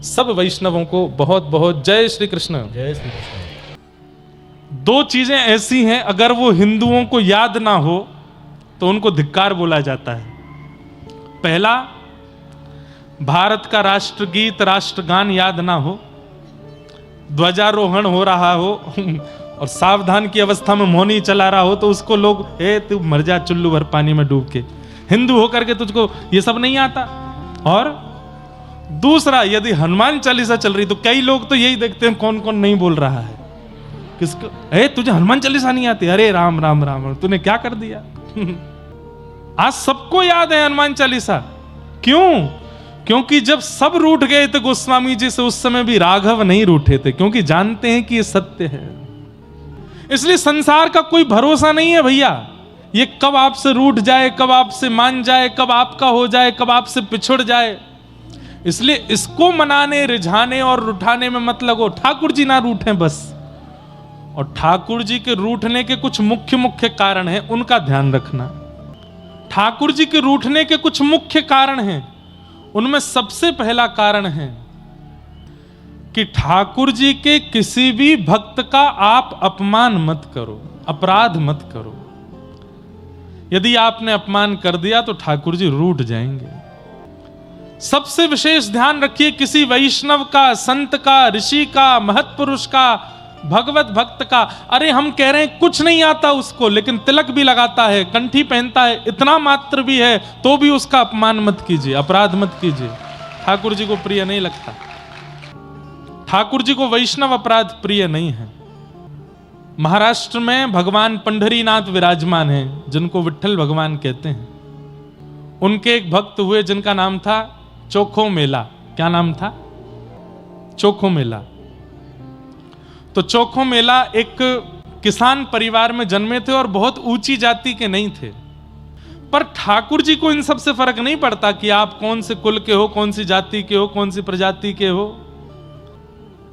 सब वैष्णवों को बहुत बहुत जय श्री कृष्ण। जय श्री कृष्ण। दो चीजें ऐसी हैं, अगर वो हिंदुओं को याद ना हो तो उनको धिक्कार बोला जाता है। पहला, भारत का राष्ट्रगीत राष्ट्रगान याद ना हो, ध्वजारोहण हो रहा हो और सावधान की अवस्था में मौनी चला रहा हो तो उसको लोग तू मर जा चुल्लू भर पानी में डूब के, हिंदू होकर के तुझको ये सब नहीं आता। और दूसरा, यदि हनुमान चालीसा चल रही तो कई लोग तो यही देखते हैं कौन कौन नहीं बोल रहा है, किसको तुझे हनुमान चालीसा नहीं आती, अरे राम राम राम तूने क्या कर दिया। आज सबको याद है हनुमान चालीसा। क्यों? क्योंकि जब सब रूठ गए थे गोस्वामी जी से, उस समय भी राघव नहीं रूठे थे, क्योंकि जानते हैं कि ये सत्य है। इसलिए संसार का कोई भरोसा नहीं है भैया, ये कब आपसे रूठ जाए, कब आपसे मान जाए, कब आपका हो जाए, कब आपसे पिछड़ जाए। इसलिए इसको मनाने, रिझाने और रुठाने में मत लगो। ठाकुर जी ना रूठें बस। और ठाकुर जी के रूठने के कुछ मुख्य मुख्य कारण हैं, उनका ध्यान रखना। ठाकुर जी के रूठने के कुछ मुख्य कारण हैं, उनमें सबसे पहला कारण है कि ठाकुर जी के किसी भी भक्त का आप अपमान मत करो, अपराध मत करो। यदि आपने अपमान कर दिया तो ठाकुर जी रूठ जाएंगे। सबसे विशेष ध्यान रखिए, किसी वैष्णव का, संत का, ऋषि का, महत्पुरुष का, भगवत भक्त का, अरे हम कह रहे हैं कुछ नहीं आता उसको, लेकिन तिलक भी लगाता है, कंठी पहनता है, इतना मात्र भी है, तो भी उसका अपमान मत कीजिए, अपराध मत कीजिए। ठाकुर जी को प्रिय नहीं लगता। ठाकुर जी को वैष्णव अपराध प्रिय नहीं है। महाराष्ट्र में भगवान पंढरीनाथ विराजमान हैं, जिनको विट्ठल भगवान कहते हैं। उनके एक भक्त हुए जिनका नाम था चोखो मेला। क्या नाम था? चोखो मेला। तो चोखो मेला एक किसान परिवार में जन्मे थे और बहुत ऊंची जाति के नहीं थे। पर ठाकुर जी को इन सब से फर्क नहीं पड़ता कि आप कौन से कुल के हो, कौन सी जाति के हो, कौन सी प्रजाति के हो।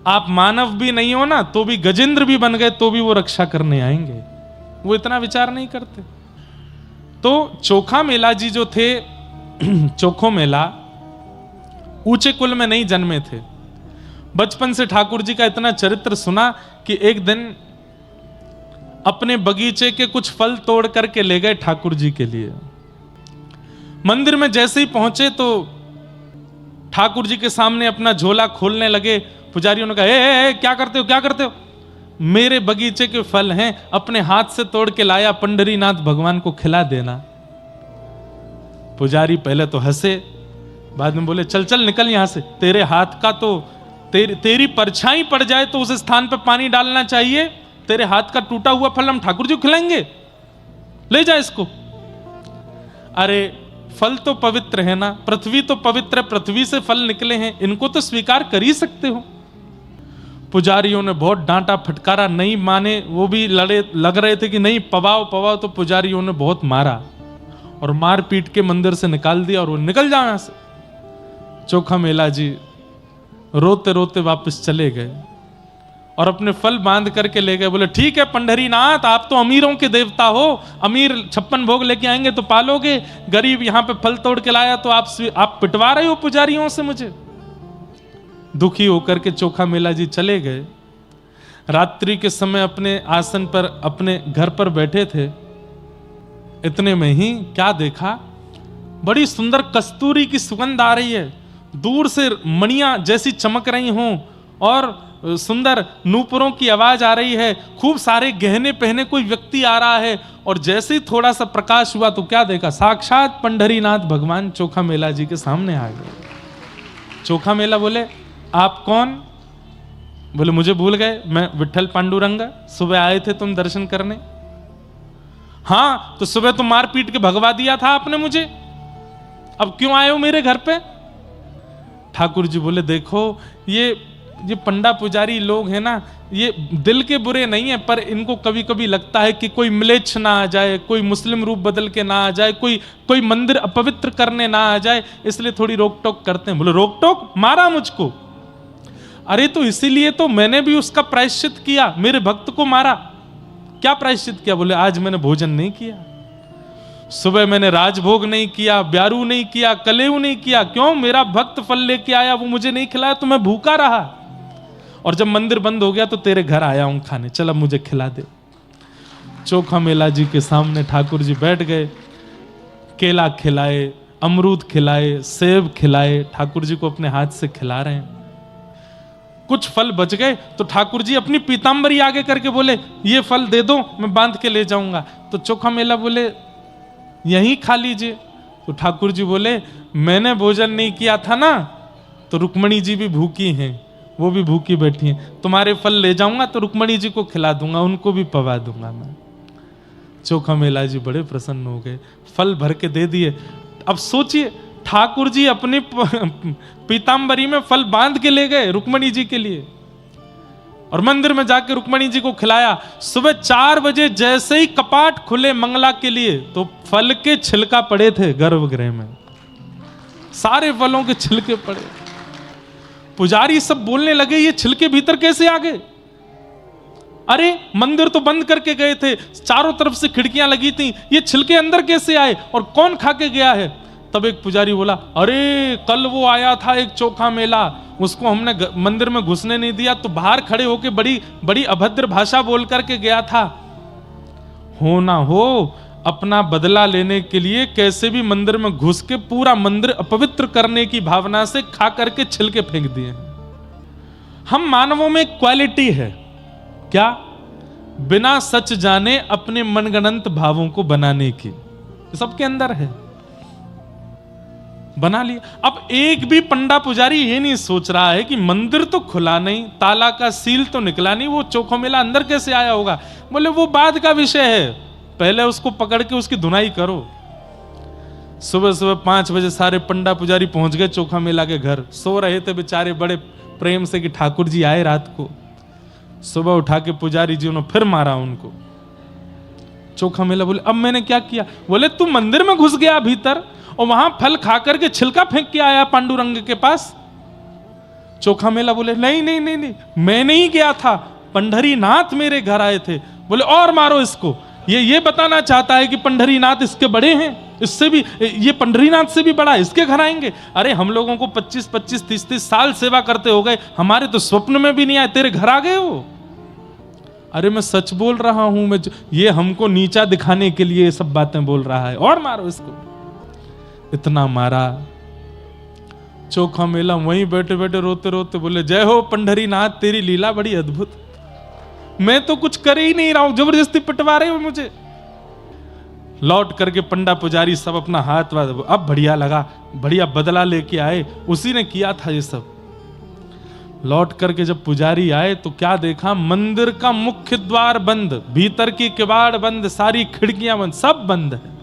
आप मानव भी नहीं हो ना, तो भी गजेंद्र भी बन गए तो भी वो रक्षा करने आएंगे। वो इतना विचार नहीं करते। तो चोखा मेला जी जो थे, चोखो मेला ऊंचे कुल में नहीं जन्मे थे। बचपन से ठाकुर जी का इतना चरित्र सुना कि एक दिन अपने बगीचे के कुछ फल तोड़ करके ले गए ठाकुर जी के लिए। मंदिर में जैसे ही पहुंचे तो ठाकुर जी के सामने अपना झोला खोलने लगे। पुजारियों ने कहा, ए, क्या करते हो, क्या करते हो? मेरे बगीचे के फल हैं, अपने हाथ से तोड़ के लाया, पंढरीनाथ भगवान को खिला देना। पुजारी पहले तो हंसे, बाद में बोले, चल चल निकल यहां से, तेरे हाथ का तो तेरी परछाई पड़ जाए तो उस स्थान पर पानी डालना चाहिए। तेरे हाथ का टूटा हुआ फल हम ठाकुर जी को खिलाएंगे, ले जा इसको। अरे फल तो पवित्र है ना, पृथ्वी तो पवित्र है, पृथ्वी से फल निकले हैं, इनको तो स्वीकार कर ही सकते हो। पुजारियों ने बहुत डांटा फटकारा, नहीं माने, वो भी लग रहे थे कि नहीं पवाओ पवाओ। तो पुजारियों ने बहुत मारा और मार पीट के मंदिर से निकाल दिया और वो निकल जाओ यहां से। चोखा मेला जी रोते रोते वापस चले गए और अपने फल बांध करके ले गए। बोले, ठीक है पंढरीनाथ, आप तो अमीरों के देवता हो, अमीर 56 भोग लेके आएंगे तो पालोगे, गरीब यहां पे फल तोड़ के लाया तो आप पिटवा रहे हो पुजारियों से मुझे। दुखी होकर के चोखा मेला जी चले गए। रात्रि के समय अपने आसन पर, अपने घर पर बैठे थे। इतने में ही क्या देखा, बड़ी सुंदर कस्तूरी की सुगंध आ रही है, दूर से मणियां जैसी चमक रही हों और सुंदर नूपुरों की आवाज आ रही है, खूब सारे गहने पहने कोई व्यक्ति आ रहा है। और जैसे ही थोड़ा सा प्रकाश हुआ तो क्या देखा, साक्षात पंढरीनाथ भगवान चोखा मेला जी के सामने आ गए। चोखा मेला बोले, आप कौन? बोले, मुझे भूल गए, मैं विट्ठल पांडुरंगा, सुबह आए थे तुम दर्शन करने। हाँ, तो सुबह तो मार पीट के भगवा दिया था आपने मुझे, अब क्यों आए हो मेरे घर पे? ठाकुर जी बोले, देखो ये पंडा पुजारी लोग हैं ना, ये दिल के बुरे नहीं है, पर इनको कभी कभी लगता है कि कोई म्लेच्छ ना आ जाए, कोई मुस्लिम रूप बदल के ना आ जाए, कोई मंदिर अपवित्र करने ना आ जाए, इसलिए थोड़ी रोक टोक करते हैं। बोले, रोक टोक? मारा मुझको? अरे तो इसीलिए तो मैंने भी उसका प्रायश्चित किया, मेरे भक्त को मारा। क्या प्रायश्चित किया? बोले, आज मैंने भोजन नहीं किया। सुबह मैंने राजभोग नहीं किया, ब्यारू नहीं किया, कलेऊ नहीं किया। क्यों? मेरा भक्त फल लेके आया, वो मुझे नहीं खिलाया तो मैं भूखा रहा। और जब मंदिर बंद हो गया तो तेरे घर आया हूं खाने, चल अब मुझे खिला दे। चोखा मेला जी के सामने ठाकुर जी बैठ गए, केला खिलाए, अमरूद खिलाए, सेब खिलाए, ठाकुर जी को अपने हाथ से खिला रहे हैं। कुछ फल बच गए तो ठाकुर जी अपनी पीतांबरी आगे करके बोले, ये फल दे दो, मैं बांध के ले जाऊंगा। तो चोखा मेला बोले, यहीं खा लीजिए। तो ठाकुर जी बोले, मैंने भोजन नहीं किया था ना, तो रुक्मणी जी भी भूखी हैं, वो भी भूखी बैठी हैं, तुम्हारे फल ले जाऊंगा तो रुक्मणी जी को खिला दूंगा, उनको भी पवा दूंगा मैं। चोखा मेला जी बड़े प्रसन्न हो गए, फल भर के दे दिए। अब सोचिए, ठाकुर जी अपनी पीतांबरी में फल बांध के ले गए रुक्मणी जी के लिए, और मंदिर में जाके रुक्मणी जी को खिलाया। सुबह 4 बजे जैसे ही कपाट खुले मंगला के लिए, तो फल के छिलका पड़े थे गर्भगृह में, सारे फलों के छिलके पड़े। पुजारी सब बोलने लगे, ये छिलके भीतर कैसे आ गए? अरे मंदिर तो बंद करके गए थे, चारों तरफ से खिड़कियां लगी थी, ये छिलके अंदर कैसे आए और कौन खा के गया है? तब एक पुजारी बोला, अरे कल वो आया था एक चोखा मेला, उसको हमने मंदिर में घुसने नहीं दिया, तो बाहर खड़े होके बड़ी बड़ी अभद्र भाषा बोल करके गया था। हो ना हो, अपना बदला लेने के लिए कैसे भी मंदिर में घुस के पूरा मंदिर अपवित्र करने की भावना से खा करके छिलके फेंक दिए। हम मानवों में क्वालिटी है क्या? बिना सच जाने अपने मनगणंत भावों को बनाने की, सबके अंदर है, बना लिया। अब एक भी पंडा पुजारी ये नहीं सोच रहा है कि मंदिर तो खुला नहीं, ताला का सील तो निकला नहीं, वो चोखा मेला अंदर कैसे आया होगा? बोले वो बाद का विषय है, पहले उसको पकड़ के उसकी धुनाई करो। सुबह सुबह 5 बजे सारे पंडा पुजारी पहुंच गए चोखा मेला के घर। सो रहे थे बेचारे बड़े प्रेम से कि ठाकुर जी आए रात को। सुबह उठा के पुजारी जी ने फिर मारा उनको। चोखा मेला बोले, अब मैंने क्या किया? बोले तू मंदिर में घुस गया भीतर और वहां फल खा करके छिलका फेंक के आया पांडुरंग के पास। चोखा मेला बोले, नहीं नहीं नहीं नहीं, मैं नहीं गया था, पंढरीनाथ मेरे घर आए थे। बोले और मारो इसको, ये बताना चाहता है कि पंढरीनाथ इसके बड़े हैं, इससे भी, ये पंढरीनाथ से भी बड़ा, इसके घर आएंगे। अरे हम लोगों को 25-25, 30-30 साल सेवा करते हो गए, हमारे तो स्वप्न में भी नहीं आए, तेरे घर आ गए हो। अरे मैं सच बोल रहा हूं, मैं ये हमको नीचा दिखाने के लिए ये सब बातें बोल रहा है, और मारो इसको। इतना मारा। चोखा मेला वहीं बैठे बैठे रोते रोते बोले, जय हो पंढरीनाथ, तेरी लीला बड़ी अद्भुत, मैं तो कुछ कर ही नहीं रहा हूं, जबरदस्ती पिटवा रहे हो मुझे। लौट करके पंडा पुजारी सब अपना हाथ अब बढ़िया लगा, बढ़िया बदला लेके आए, उसी ने किया था ये सब। लौट करके जब पुजारी आए तो क्या देखा? मंदिर का मुख्य द्वार बंद, भीतर की किवाड़ बंद, सारी खिड़कियां बंद, सब बंद है।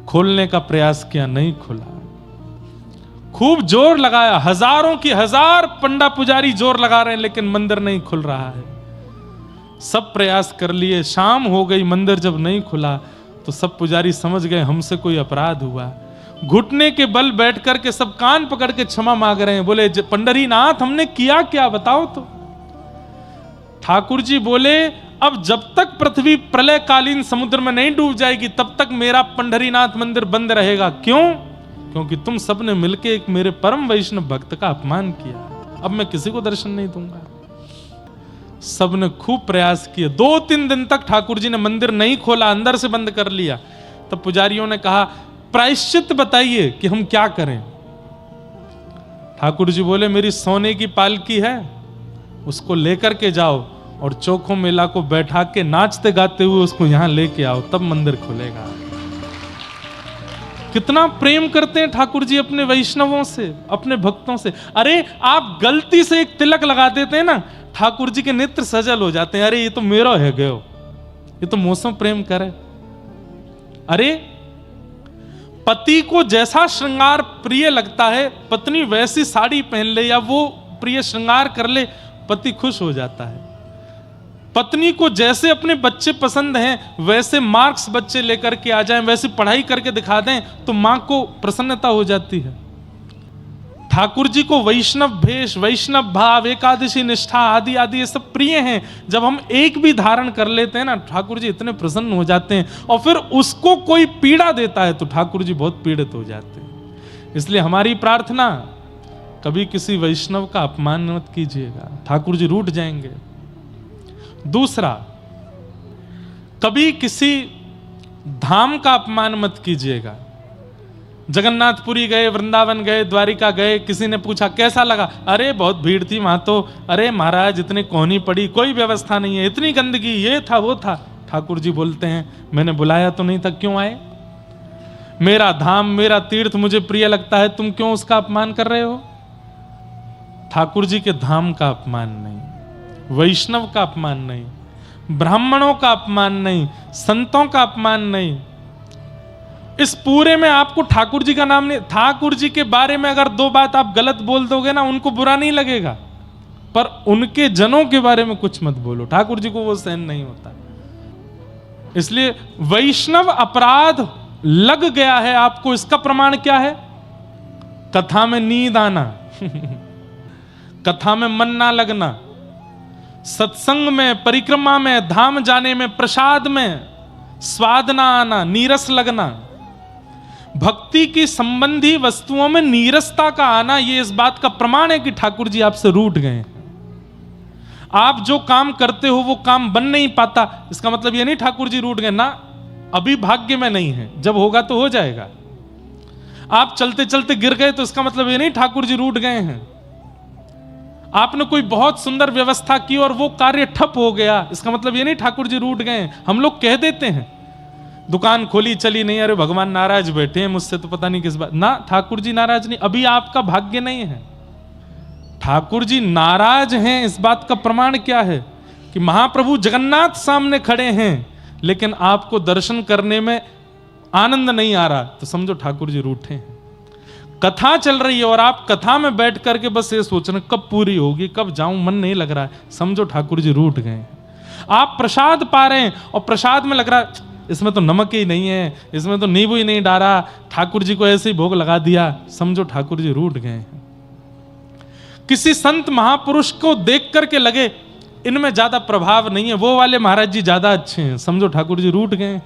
खोलने का प्रयास किया, नहीं खुला। खूब जोर लगाया, हजारों की हजार पंडा पुजारी जोर लगा रहे हैं, लेकिन मंदिर नहीं खुल रहा है। सब प्रयास कर लिए, शाम हो गई, मंदिर जब नहीं खुला तो सब पुजारी समझ गए हमसे कोई अपराध हुआ। घुटने के बल बैठ करके सब कान पकड़ के क्षमा मांग रहे हैं। बोले, पंढरीनाथ हमने किया क्या, बताओ तो। ठाकुर जी बोले, अब जब तक पृथ्वी प्रलयकालीन समुद्र में नहीं डूब जाएगी तब तक मेरा पंढरीनाथ मंदिर बंद रहेगा। क्यों? क्योंकि तुम सबने मिलके एक मेरे परम वैष्णव भक्त का अपमान किया, अब मैं किसी को दर्शन नहीं दूंगा। सबने खूब प्रयास किए, 2-3 दिन तक ठाकुर जी ने मंदिर नहीं खोला, अंदर से बंद कर लिया। तब पुजारियों ने कहा, प्रायश्चित बताइए कि हम क्या करें। ठाकुर जी बोले, मेरी सोने की पालकी है, उसको लेकर के जाओ और चोखा मेला को बैठा के नाचते गाते हुए उसको यहां लेके आओ, तब मंदिर खुलेगा। कितना प्रेम करते हैं ठाकुर जी अपने वैष्णवों से, अपने भक्तों से। अरे आप गलती से एक तिलक लगा देते हैं ना, ठाकुर जी के नेत्र सजल हो जाते हैं, अरे ये तो मेरा है गयो, ये तो मौसम प्रेम करे। अरे पति को जैसा श्रृंगार प्रिय लगता है, पत्नी वैसी साड़ी पहन ले या वो प्रिय श्रृंगार कर ले, पति खुश हो जाता है। पत्नी को जैसे अपने बच्चे पसंद हैं वैसे मार्क्स बच्चे लेकर के आ जाएं, वैसे पढ़ाई करके दिखा दें तो मां को प्रसन्नता हो जाती है। ठाकुर जी को वैष्णव भेष, वैष्णव भाव, एकादशी निष्ठा आदि आदि ये सब प्रिय हैं। जब हम एक भी धारण कर लेते हैं ना, ठाकुर जी इतने प्रसन्न हो जाते हैं, और फिर उसको कोई पीड़ा देता है तो ठाकुर जी बहुत पीड़ित हो जाते हैं। इसलिए हमारी प्रार्थना, कभी किसी वैष्णव का अपमान मत कीजिएगा, ठाकुर जी रूठ जाएंगे। दूसरा, कभी किसी धाम का अपमान मत कीजिएगा। जगन्नाथपुरी गए, वृंदावन गए, द्वारिका गए, किसी ने पूछा कैसा लगा, अरे बहुत भीड़ थी वहां तो, अरे महाराज इतनी कोहनी पड़ी, कोई व्यवस्था नहीं है, इतनी गंदगी, ये था वो था। ठाकुर जी बोलते हैं मैंने बुलाया तो नहीं था, क्यों आए? मेरा धाम, मेरा तीर्थ मुझे प्रिय लगता है, तुम क्यों उसका अपमान कर रहे हो? ठाकुर जी के धाम का अपमान नहीं, वैष्णव का अपमान नहीं, ब्राह्मणों का अपमान नहीं, संतों का अपमान नहीं। इस पूरे में आपको ठाकुर जी का नाम नहीं, ठाकुर जी के बारे में अगर दो बात आप गलत बोल दोगे ना, उनको बुरा नहीं लगेगा, पर उनके जनों के बारे में कुछ मत बोलो, ठाकुर जी को वो सहन नहीं होता। इसलिए वैष्णव अपराध लग गया है आपको, इसका प्रमाण क्या है? कथा में नींद आना कथा में मन ना लगना, सत्संग में, परिक्रमा में, धाम जाने में, प्रसाद में स्वाद ना आना, नीरस लगना, भक्ति की संबंधी वस्तुओं में नीरसता का आना, ये इस बात का प्रमाण है कि ठाकुर जी आपसे रूठ गए। आप जो काम करते हो वो काम बन नहीं पाता, इसका मतलब ये नहीं ठाकुर जी रूठ गए ना, अभी भाग्य में नहीं है, जब होगा तो हो जाएगा। आप चलते चलते गिर गए तो इसका मतलब ये नहीं ठाकुर जी रूठ गए हैं। आपने कोई बहुत सुंदर व्यवस्था की और वो कार्य ठप हो गया, इसका मतलब ये नहीं ठाकुर जी रूठ गए। हम लोग कह देते हैं दुकान खोली चली नहीं, अरे भगवान नाराज बैठे हैं मुझसे, तो पता नहीं किस बात ना, ठाकुर जी नाराज नहीं, अभी आपका भाग्य नहीं है। ठाकुर जी नाराज हैं, इस बात का प्रमाण क्या है? कि महाप्रभु जगन्नाथ सामने खड़े हैं लेकिन आपको दर्शन करने में आनंद नहीं आ रहा, तो समझो ठाकुर जी रूठे हैं। कथा चल रही है और आप कथा में बैठ करके बस ये सोच रहे कब पूरी होगी, कब जाऊं, मन नहीं लग रहा है, समझो ठाकुर जी रूठ गए। आप प्रसाद पा रहे हैं और प्रसाद में लग रहा है इसमें तो नमक ही नहीं है, इसमें तो नींबू ही नहीं डाला, ठाकुर जी को ऐसे ही भोग लगा दिया, समझो ठाकुर जी रूठ गए। किसी संत महापुरुष को देख करके लगे इनमें ज्यादा प्रभाव नहीं है, वो वाले महाराज जी ज्यादा अच्छे हैं, समझो ठाकुर जी रूठ गए।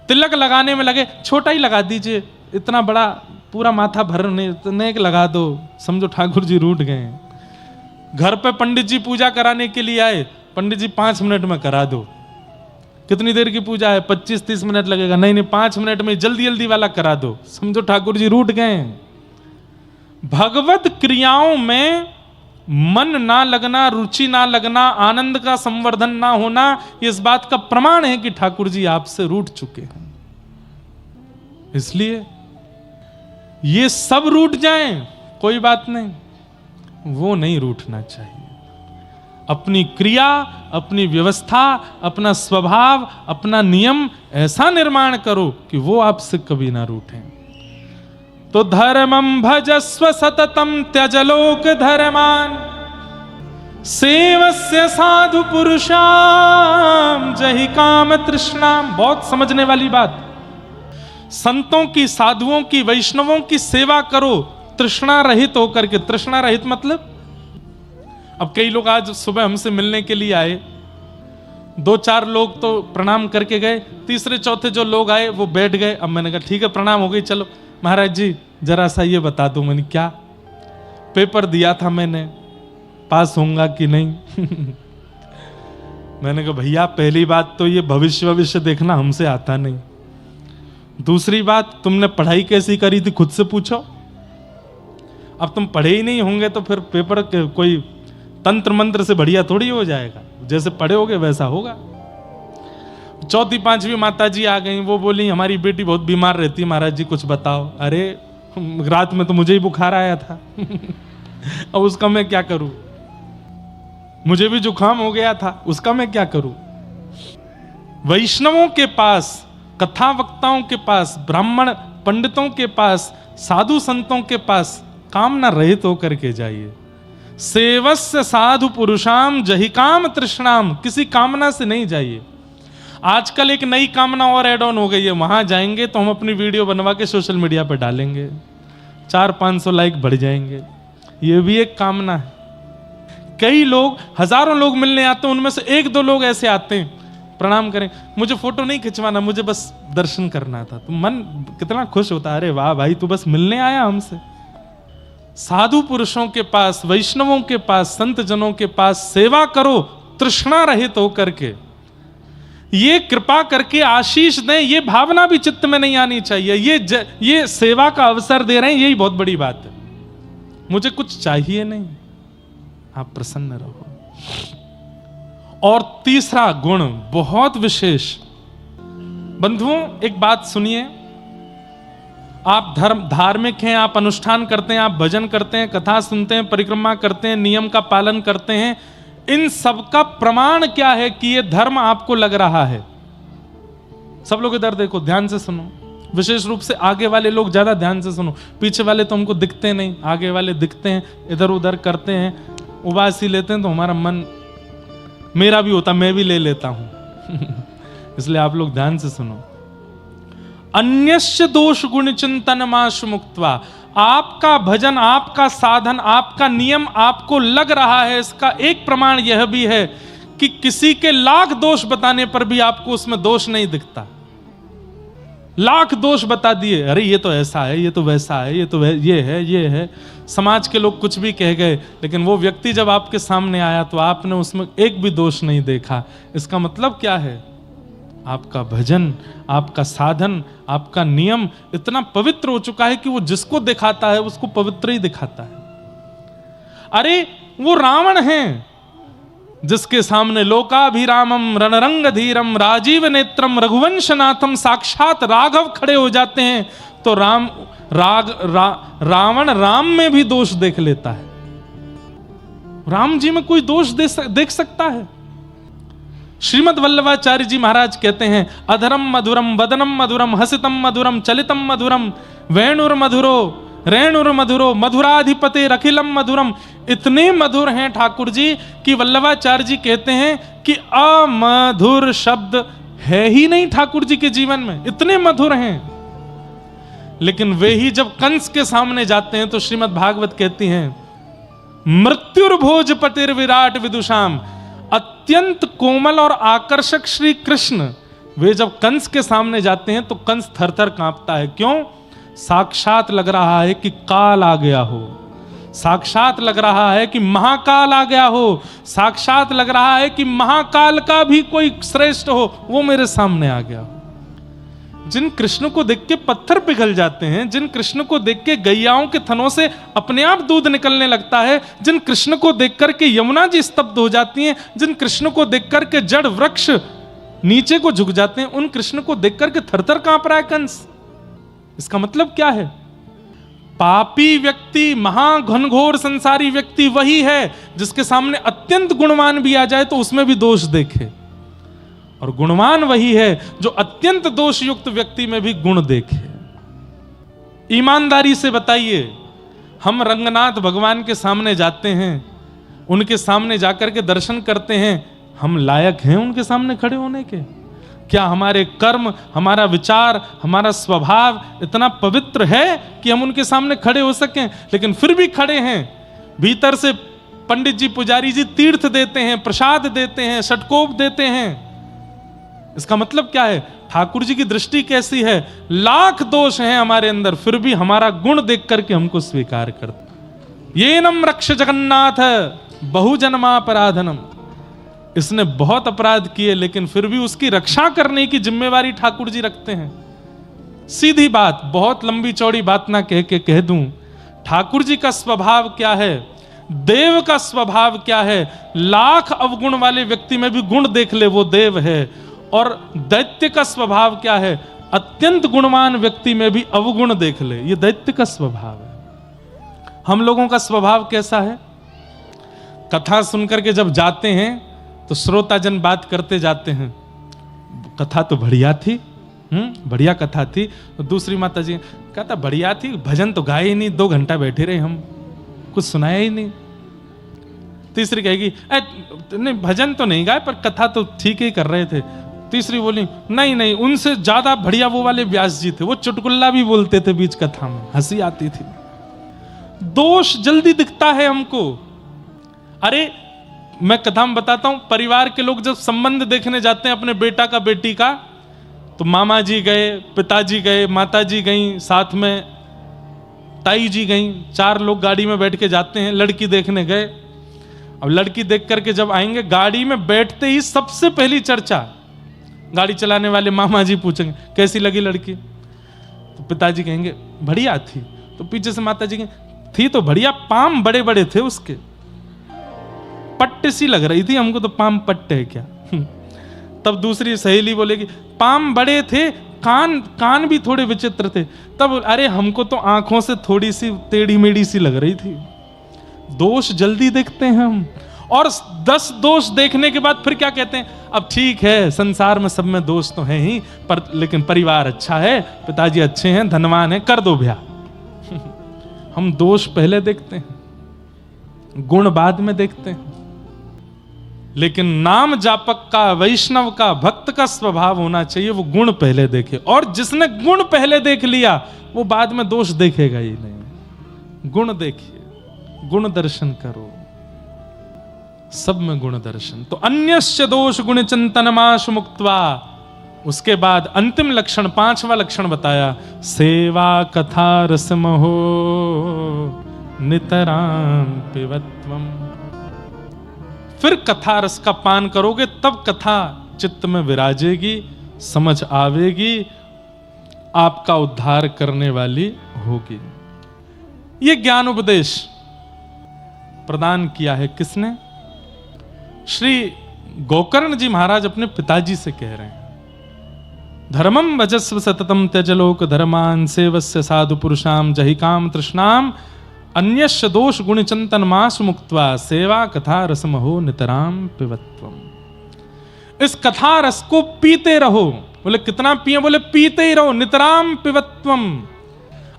तिलक लगाने में लगे, छोटा ही लगा दीजिए, इतना बड़ा पूरा माथा भरने लगा दो, समझो ठाकुर जी रूठ गए। घर पे पंडित जी पूजा कराने के लिए आए, पंडित जी 5 मिनट में करा दो, कितनी देर की पूजा है, 25-30 मिनट लगेगा, नहीं 5 मिनट में जल्दी जल्दी वाला करा दो, समझो ठाकुर जी रूठ गए। भगवत क्रियाओं में मन ना लगना, रुचि ना लगना, आनंद का संवर्धन ना होना, इस बात का प्रमाण है कि ठाकुर जी आपसे रूठ चुके हैं। इसलिए ये सब रूठ जाएं कोई बात नहीं, वो नहीं रूठना चाहिए। अपनी क्रिया, अपनी व्यवस्था, अपना स्वभाव, अपना नियम ऐसा निर्माण करो कि वो आपसे कभी ना रूठे। तो धर्मं भजस्व सततम त्यजलोक धर्मान, सेवस्य साधु पुरुषाम जहि काम तृष्णाम। बहुत समझने वाली बात, संतों की, साधुओं की, वैष्णवों की सेवा करो तृष्णा रहित होकर के। तृष्णा रहित मतलब, अब कई लोग आज सुबह हमसे मिलने के लिए आए, 2-4 लोग तो प्रणाम करके गए, तीसरे चौथे जो लोग आए वो बैठ गए। अब मैंने कहा ठीक है प्रणाम हो गई, चलो महाराज जी जरा सा ये बता दो। मैंने क्या, पेपर दिया था मैंने, पास होऊंगा कि नहीं मैंने कहा भैया पहली बात तो ये भविष्य देखना हमसे आता नहीं, दूसरी बात तुमने पढ़ाई कैसी करी थी खुद से पूछो। अब तुम पढ़े ही नहीं होंगे तो फिर पेपर कोई तंत्र मंत्र से बढ़िया थोड़ी हो जाएगा, जैसे पढ़े होगे वैसा होगा। 4वीं 5वीं माता जी आ गई, वो बोली हमारी बेटी बहुत बीमार रहती है, महाराज जी कुछ बताओ। अरे रात में तो मुझे ही बुखार आया था अब उसका मैं क्या करूं, मुझे भी जुकाम हो गया था, उसका मैं क्या करूं। वैष्णवों के पास, कथा वक्ताओं के पास, ब्राह्मण पंडितों के पास, साधु संतों के पास कामना रहित होकर के जाइए। सेवस्य साधु पुरुषाम जहि काम तृष्णाम, किसी कामना से नहीं जाइए। आजकल एक नई कामना और ऐड ऑन हो गई है, वहां जाएंगे तो हम अपनी वीडियो बनवा के सोशल मीडिया पर डालेंगे, 400-500 लाइक बढ़ जाएंगे। ये भी एक कामना है। कई लोग, हजारों लोग मिलने आते हैं, उनमें से 1-2 लोग ऐसे आते हैं, प्रणाम करें, मुझे फोटो नहीं खिंचवाना, मुझे बस दर्शन करना था। तो मन कितना खुश होता है, अरे वाह भाई, तू बस मिलने आया हमसे। साधु पुरुषों के पास, वैष्णवों के पास, संत जनों के पास सेवा करो तृष्णा रहित होकर के, ये कृपा करके आशीष दें, ये भावना भी चित्त में नहीं आनी चाहिए। ये सेवा का अवसर दे रहे हैं, यही बहुत बड़ी बात है। मुझे कुछ चाहिए नहीं, आप प्रसन्न रहो। और तीसरा गुण बहुत विशेष, बंधुओं एक बात सुनिए, आप धार्मिक हैं, आप अनुष्ठान करते हैं, आप भजन करते हैं, कथा सुनते हैं, परिक्रमा करते हैं, नियम का पालन करते हैं, इन सब का प्रमाण क्या है कि ये धर्म आपको लग रहा है? सब लोग इधर देखो, ध्यान से सुनो, विशेष रूप से आगे वाले लोग ज्यादा ध्यान से सुनो। पीछे वाले तो हमको दिखते नहीं, आगे वाले दिखते हैं, इधर उधर करते हैं, उबासी लेते हैं, तो हमारा मन, मेरा भी होता, मैं भी ले लेता हूं इसलिए आप लोग ध्यान से सुनो। अन्यस्य दोष गुण चिंतन माश मुक्त्वा, आपका भजन, आपका साधन, आपका नियम आपको लग रहा है, इसका एक प्रमाण यह भी है कि किसी के लाख दोष बताने पर भी आपको उसमें दोष नहीं दिखता। लाख दोष बता दिए, अरे ये तो ऐसा है, ये तो वैसा है, ये तो ये है, समाज के लोग कुछ भी कह गए, लेकिन वो व्यक्ति जब आपके सामने आया तो आपने उसमें एक भी दोष नहीं देखा। इसका मतलब क्या है? आपका भजन, आपका साधन, आपका नियम इतना पवित्र हो चुका है कि वो जिसको दिखाता है उसको पवित्र ही दिखाता है। अरे वो रावण है जिसके सामने लोकाभिरामम रणरंग धीरम राजीव नेत्रम रघुवंशनाथम साक्षात राघव खड़े हो जाते हैं, तो रावण राम में भी दोष देख लेता है। राम जी में कोई दोष देख सकता है? श्रीमद् वल्लभाचार्य जी महाराज कहते हैं, अधरम मधुरम वदनम मधुरम हसितम मधुरम चलितम मधुरम वेणुर मधुरो रेणुर मधुरो मधुराधिपते रखिलम मधुरम। इतने मधुर हैं ठाकुर जी कि वल्लभाचार्य जी कहते हैं कि अमधुर शब्द है ही नहीं ठाकुर जी के जीवन में, इतने मधुर हैं। लेकिन वे ही जब कंस के सामने जाते हैं तो श्रीमद् भागवत कहती हैं, मृत्युर्भोज पतिर विराट विदुषाम, अत्यंत कोमल और आकर्षक श्री कृष्ण वे जब कंस के सामने जाते हैं तो कंस थरथर कांपता है। क्यों? साक्षात लग रहा है कि काल आ गया हो, साक्षात लग रहा है कि महाकाल आ गया हो, साक्षात लग रहा है कि महाकाल का भी कोई श्रेष्ठ हो वो मेरे सामने आ गया हो। जिन कृष्ण को देख के पत्थर पिघल जाते हैं, जिन कृष्ण को देख के गैयाओं के थनों से अपने आप दूध निकलने लगता है, जिन कृष्ण को देख करके यमुना जी स्तब्ध हो जाती हैं, जिन कृष्ण को देख करके जड़ वृक्ष नीचे को झुक जाते हैं, उन कृष्ण को देख करके थरथर कांप रहा है कंस। इसका मतलब क्या है? पापी व्यक्ति, महाघनघोर संसारी व्यक्ति वही है जिसके सामने अत्यंत गुणवान भी आ जाए तो उसमें भी दोष देखे, और गुणवान वही है जो अत्यंत दोष युक्त व्यक्ति में भी गुण देखे। ईमानदारी से बताइए, हम रंगनाथ भगवान के सामने जाते हैं, उनके सामने जाकर के दर्शन करते हैं, हम लायक हैं उनके सामने खड़े होने के? क्या हमारे कर्म, हमारा विचार, हमारा स्वभाव इतना पवित्र है कि हम उनके सामने खड़े हो सकें? लेकिन फिर भी खड़े हैं। भीतर से पंडित जी, पुजारी जी तीर्थ देते हैं, प्रसाद देते हैं, षटकोप देते हैं। इसका मतलब क्या है? ठाकुर जी की दृष्टि कैसी है? लाख दोष हैं हमारे अंदर, फिर भी हमारा गुण देख करके हमको स्वीकार करते। ये नम रक्ष जगन्नाथ बहुजन्मापराधनम, इसने बहुत अपराध किए लेकिन फिर भी उसकी रक्षा करने की जिम्मेवारी ठाकुर जी रखते हैं। सीधी बात, बहुत लंबी चौड़ी बात ना कह के कह दूं, ठाकुर जी का स्वभाव क्या है, देव का स्वभाव क्या है? लाख अवगुण वाले व्यक्ति में भी गुण देख ले वो देव है। और दैत्य का स्वभाव क्या है? अत्यंत गुणवान व्यक्ति में भी अवगुण देख ले, ये दैत्य का स्वभाव है। हम लोगों का स्वभाव कैसा है? कथा सुनकर के जब जाते हैं तो श्रोताजन बात करते जाते हैं, कथा तो बढ़िया थी, बढ़िया कथा थी। तो दूसरी माता जी कहता बढ़िया थी, भजन तो गाए ही नहीं, 2 घंटा बैठे रहे हम, कुछ सुनाया ही नहीं। तीसरी कहेगी नहीं भजन तो नहीं गाए पर कथा तो ठीक ही कर रहे थे। तीसरी बोली नहीं, उनसे ज्यादा बढ़िया वो वाले व्यास जी थे, वो चुटकुल्ला भी बोलते थे बीच कथा में, हंसी आती थी। दोष जल्दी दिखता है हमको। अरे मैं कथा में बताता हूं, परिवार के लोग जब संबंध देखने जाते हैं अपने बेटा का बेटी का, तो मामा जी गए, पिताजी गए, माता जी गई, साथ में ताई जी गई, 4 लोग गाड़ी में बैठ के जाते हैं, लड़की देखने गए। अब लड़की देख करके जब आएंगे, गाड़ी में बैठते ही सबसे पहली चर्चा, गाड़ी चलाने वाले मामा जी पूछेंगे कैसी लगी लड़की, तो पिताजी कहेंगे बढ़िया थी, तो पीछे से माता जी कहेंगे थी तो बढ़िया, पाम बड़े बड़े थे उसके, पट्टे सी लग रही थी हमको, तो पाम पट्टे है क्या। तब दूसरी सहेली बोलेगी पाम बड़े थे, कान भी थोड़े विचित्र थे। तब अरे हमको तो आंखों से थोड़ी सी टेढ़ी मेढ़ी सी लग रही थी। दोष जल्दी देखते हैं हम, और 10 दोष देखने के बाद फिर क्या कहते हैं, अब ठीक है संसार में सब में दोष तो है ही, पर लेकिन परिवार अच्छा है, पिताजी अच्छे हैं, धनवान है, कर दो ब्याह। हम दोष पहले देखते हैं, गुण बाद में देखते हैं। लेकिन नाम जापक का, वैष्णव का, भक्त का स्वभाव होना चाहिए वो गुण पहले देखे, और जिसने गुण पहले देख लिया वो बाद में दोष देखेगा ही नहीं। गुण देखिए, गुण दर्शन करो, सब में गुण दर्शन। तो अन्यस्य दोष गुण चिंतनमाश मुक्त्वा, उसके बाद अंतिम लक्षण, 5वां लक्षण बताया, सेवा कथा रसमहो नितराम पिबत्वम। फिर कथा रस का पान करोगे तब कथा चित्त में विराजेगी, समझ आवेगी, आपका उद्धार करने वाली होगी। ये ज्ञान उपदेश प्रदान किया है किसने? श्री गोकर्ण जी महाराज अपने पिताजी से कह रहे हैं, धर्मम भजस्व सततम त्यजलोक धर्मान सेवस्य साधु पुरुषाम जहि काम तृष्णाम अन्यस्य दोष गुण चिंतन मास मुक्त्वा सेवा कथा रसमहो नितराम पिबत्वम। इस कथा रस को पीते रहो। बोले कितना पिए? बोले पीते ही रहो, नितराम पिबत्वम।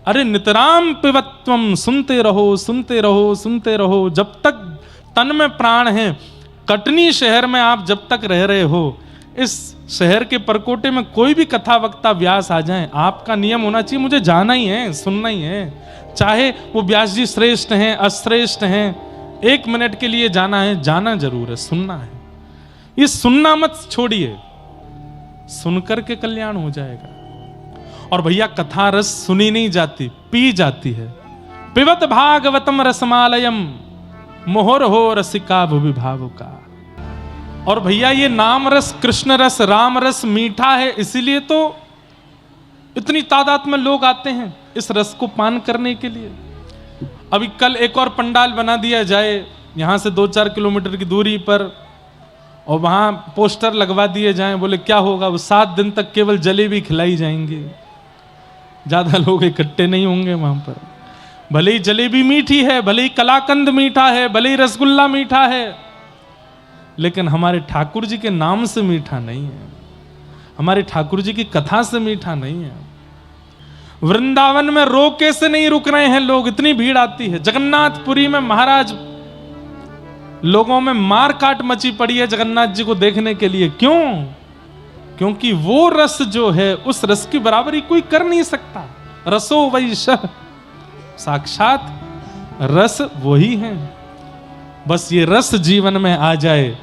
अरे नितराम पिबत्वम, सुनते रहो, सुनते रहो, सुनते रहो, जब तक तन में प्राण है। कटनी शहर में आप जब तक रह रहे हो, इस शहर के परकोटे में कोई भी कथा वक्ता व्यास आ जाए, आपका नियम होना चाहिए मुझे जाना ही है, सुनना ही है। चाहे वो व्यास जी श्रेष्ठ हैं, अश्रेष्ठ हैं, 1 मिनट के लिए जाना है, जाना जरूर है, सुनना है। ये सुनना मत छोड़िए, सुनकर के कल्याण हो जाएगा। और भैया कथा रस सुनी नहीं जाती, पी जाती है। पिबत भागवतम रसमालयम मोहर हो रसिका भुवि भावुका। और भैया ये नाम रस, कृष्ण रस, राम रस मीठा है, इसीलिए तो इतनी तादाद में लोग आते हैं इस रस को पान करने के लिए। अभी कल एक और पंडाल बना दिया जाए यहां से 2-4 किलोमीटर की दूरी पर, और वहां पोस्टर लगवा दिए जाएं, बोले क्या होगा, वो 7 दिन तक केवल जलेबी खिलाई जाएंगी, ज्यादा लोग इकट्ठे नहीं होंगे वहां पर। भले ही जलेबी मीठी है, भले ही कलाकंद मीठा है, भले ही रसगुल्ला मीठा है, लेकिन हमारे ठाकुर जी के नाम से मीठा नहीं है, हमारे ठाकुर जी की कथा से मीठा नहीं है। वृंदावन में रोके से नहीं रुक रहे हैं लोग, इतनी भीड़ आती है। जगन्नाथपुरी में महाराज लोगों में मार काट मची पड़ी है जगन्नाथ जी को देखने के लिए। क्यों? क्योंकि वो रस जो है, उस रस की बराबरी कोई कर नहीं सकता। रसो वैशः, साक्षात रस वही है। बस ये रस जीवन में आ जाए,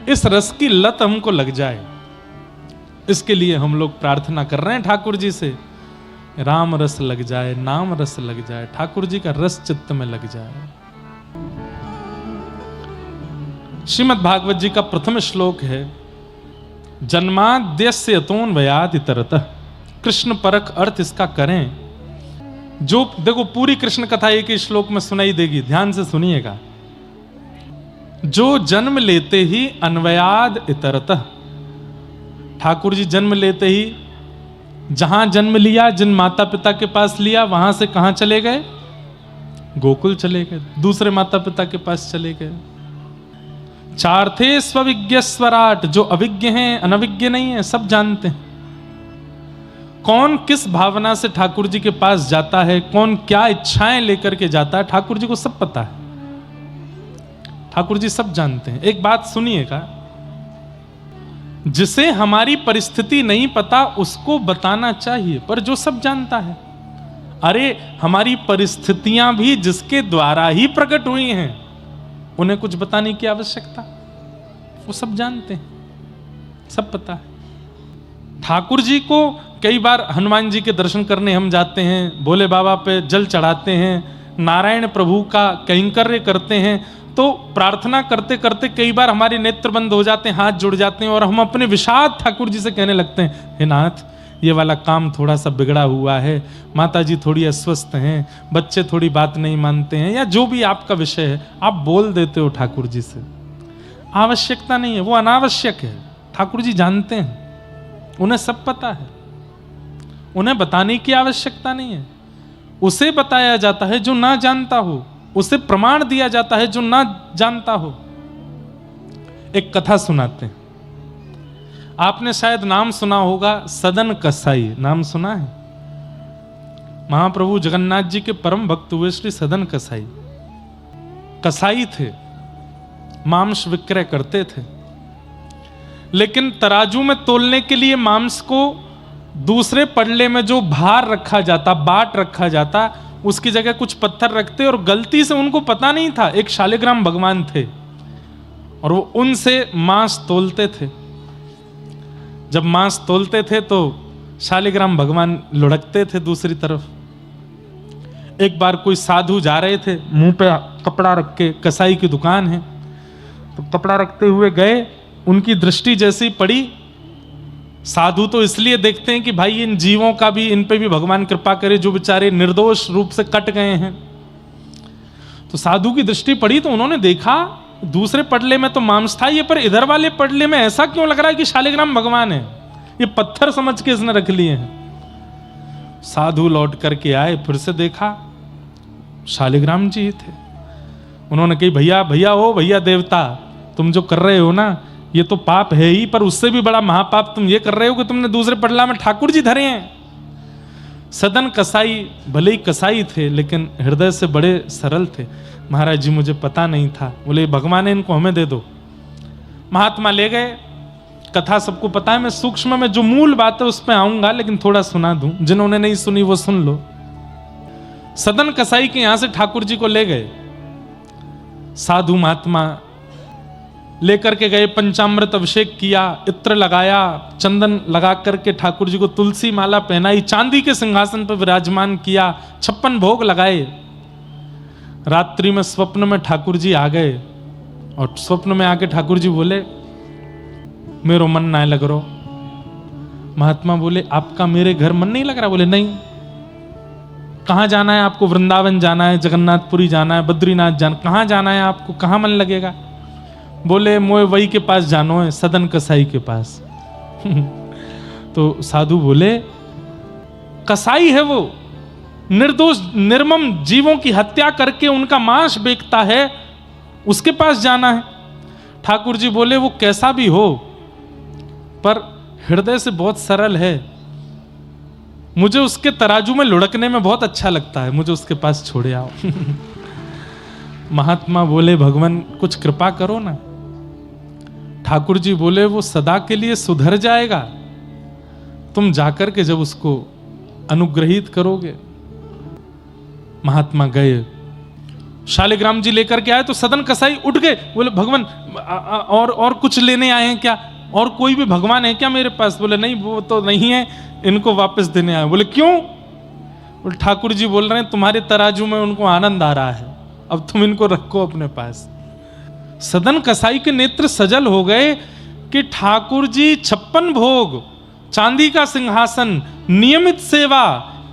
इस रस की लत हमको लग जाए, इसके लिए हम लोग प्रार्थना कर रहे हैं ठाकुर जी से। राम रस लग जाए, नाम रस लग जाए, ठाकुर जी का रस चित्त में लग जाए। श्रीमद् भागवत जी का प्रथम श्लोक है, जन्माद्यस्य यतोऽन्वयात् इतरतः। कृष्ण परख अर्थ इसका करें। जो देखो पूरी कृष्ण कथा एक ही श्लोक में सुनाई देगी, ध्यान से सुनिएगा। जो जन्म लेते ही अन्वयाद इतरतः, ठाकुर जी जन्म लेते ही जहां जन्म लिया, जिन माता पिता के पास लिया, वहां से कहां चले गए? गोकुल चले गए, दूसरे माता पिता के पास चले गए। चार्थे स्वविज्ञ स्वराट, जो अविज्ञ हैं, अनविज्ञ नहीं है, सब जानते हैं कौन किस भावना से ठाकुर जी के पास जाता है, कौन क्या इच्छाएं लेकर के जाता है, ठाकुर जी को सब पता है। ठाकुर जी सब जानते हैं। एक बात सुनिएगा, जिसे हमारी परिस्थिति नहीं पता उसको बताना चाहिए, पर जो सब जानता है, अरे हमारी परिस्थितियां भी जिसके द्वारा ही प्रकट हुई हैं, उन्हें कुछ बताने की आवश्यकता, वो सब जानते हैं, सब पता है। ठाकुर जी को कई बार हनुमान जी के दर्शन करने हम जाते हैं, भोले बाबा पे जल चढ़ाते हैं, नारायण प्रभु का कैंकर्य करते हैं, तो प्रार्थना करते करते कई बार हमारे नेत्र बंद हो जाते हैं, हाथ जुड़ जाते हैं और हम अपने विषाद ठाकुर जी से कहने लगते हैं, हे नाथ ये वाला काम थोड़ा सा बिगड़ा हुआ है, माता जी थोड़ी अस्वस्थ हैं, बच्चे थोड़ी बात नहीं मानते हैं, या जो भी आपका विषय है आप बोल देते हो ठाकुर जी से। आवश्यकता नहीं है, वो अनावश्यक है। ठाकुर जी जानते हैं, उन्हें सब पता है, उन्हें बताने की आवश्यकता नहीं है। उसे बताया जाता है जो ना जानता हो, उसे प्रमाण दिया जाता है जो ना जानता हो। एक कथा सुनाते हैं, आपने शायद नाम सुना होगा, सदन कसाई। नाम सुना है? महाप्रभु जगन्नाथ जी के परम भक्त हुए श्री सदन कसाई। कसाई थे, मांस विक्रय करते थे, लेकिन तराजू में तोलने के लिए मांस को दूसरे पड़ले में जो भार रखा जाता, बाट रखा जाता, उसकी जगह कुछ पत्थर रखते, और गलती से उनको पता नहीं था एक शालिग्राम भगवान थे और वो उनसे मांस तोलते थे। जब मांस तोलते थे तो शालिग्राम भगवान लुढ़कते थे दूसरी तरफ। एक बार कोई साधु जा रहे थे, मुंह पे कपड़ा रख के, कसाई की दुकान है, तो कपड़ा रखते हुए गए, उनकी दृष्टि जैसी पड़ी, साधु तो इसलिए देखते हैं कि भाई इन जीवों का भी, इन पे भी भगवान कृपा करे जो बेचारे निर्दोष रूप से कट गए हैं। तो साधु की दृष्टि पड़ी तो उन्होंने देखा दूसरे पडले में तो मांस था, ये पर इधर वाले पडले में ऐसा क्यों लग रहा है कि शालिग्राम भगवान है, ये पत्थर समझ के इसने रख लिए हैं। साधु लौट करके आए, फिर से देखा शालिग्राम जी थे। उन्होंने कही, भैया भैया, ओ भैया देवता, तुम जो कर रहे हो ना ये तो पाप है ही, पर उससे भी बड़ा महापाप तुम ये कर रहे हो कि तुमने दूसरे पडला में ठाकुर जी धरे हैं। सदन कसाई भले ही कसाई थे लेकिन हृदय से बड़े सरल थे। महाराज जी मुझे पता नहीं था। बोले भगवान है, इनको हमें दे दो। महात्मा ले गए। कथा सबको पता है, मैं सूक्ष्म में जो मूल बात है उस पर आऊंगा, लेकिन थोड़ा सुना दूं, जिन्होंने नहीं सुनी वो सुन लो। सदन कसाई के यहां से ठाकुर जी को ले गए, साधु महात्मा लेकर के गए, पंचामृत अभिषेक किया, इत्र लगाया, चंदन लगा करके ठाकुर जी को तुलसी माला पहनाई, चांदी के सिंहासन पर विराजमान किया, 56 भोग लगाए। रात्रि में स्वप्न में ठाकुर जी आ गए और स्वप्न में आके ठाकुर जी बोले, मेरो मन ना लग रहा। महात्मा बोले, आपका मेरे घर मन नहीं लग रहा? बोले नहीं। कहां जाना है आपको? वृंदावन जाना है, जगन्नाथपुरी जाना है, बद्रीनाथ जाना, कहां जाना है आपको? कहां मन लगेगा? बोले मोए वही के पास जानो है, सदन कसाई के पास। तो साधु बोले, कसाई है वो, निर्दोष निर्मम जीवों की हत्या करके उनका मांस बेचता है, उसके पास जाना है। ठाकुर जी बोले, वो कैसा भी हो पर हृदय से बहुत सरल है, मुझे उसके तराजू में लुढ़कने में बहुत अच्छा लगता है, मुझे उसके पास छोड़े आओ। महात्मा बोले, भगवान कुछ कृपा करो ना। ठाकुर जी बोले, वो सदा के लिए सुधर जाएगा, तुम जाकर के जब उसको अनुग्रहित करोगे। महात्मा गए, शालिग्राम जी लेकर के आए तो सदन कसाई उठ गए। बोले, भगवान और कुछ लेने आए हैं क्या? और कोई भी भगवान है क्या मेरे पास? बोले नहीं, वो तो नहीं है, इनको वापस देने आए। बोले क्यों? बोले ठाकुर जी बोल रहे हैं तुम्हारे तराजू में उनको आनंद आ रहा है, अब तुम इनको रखो अपने पास। सदन कसाई के नेत्र सजल हो गए कि ठाकुर जी 56 भोग, चांदी का सिंहासन, नियमित सेवा,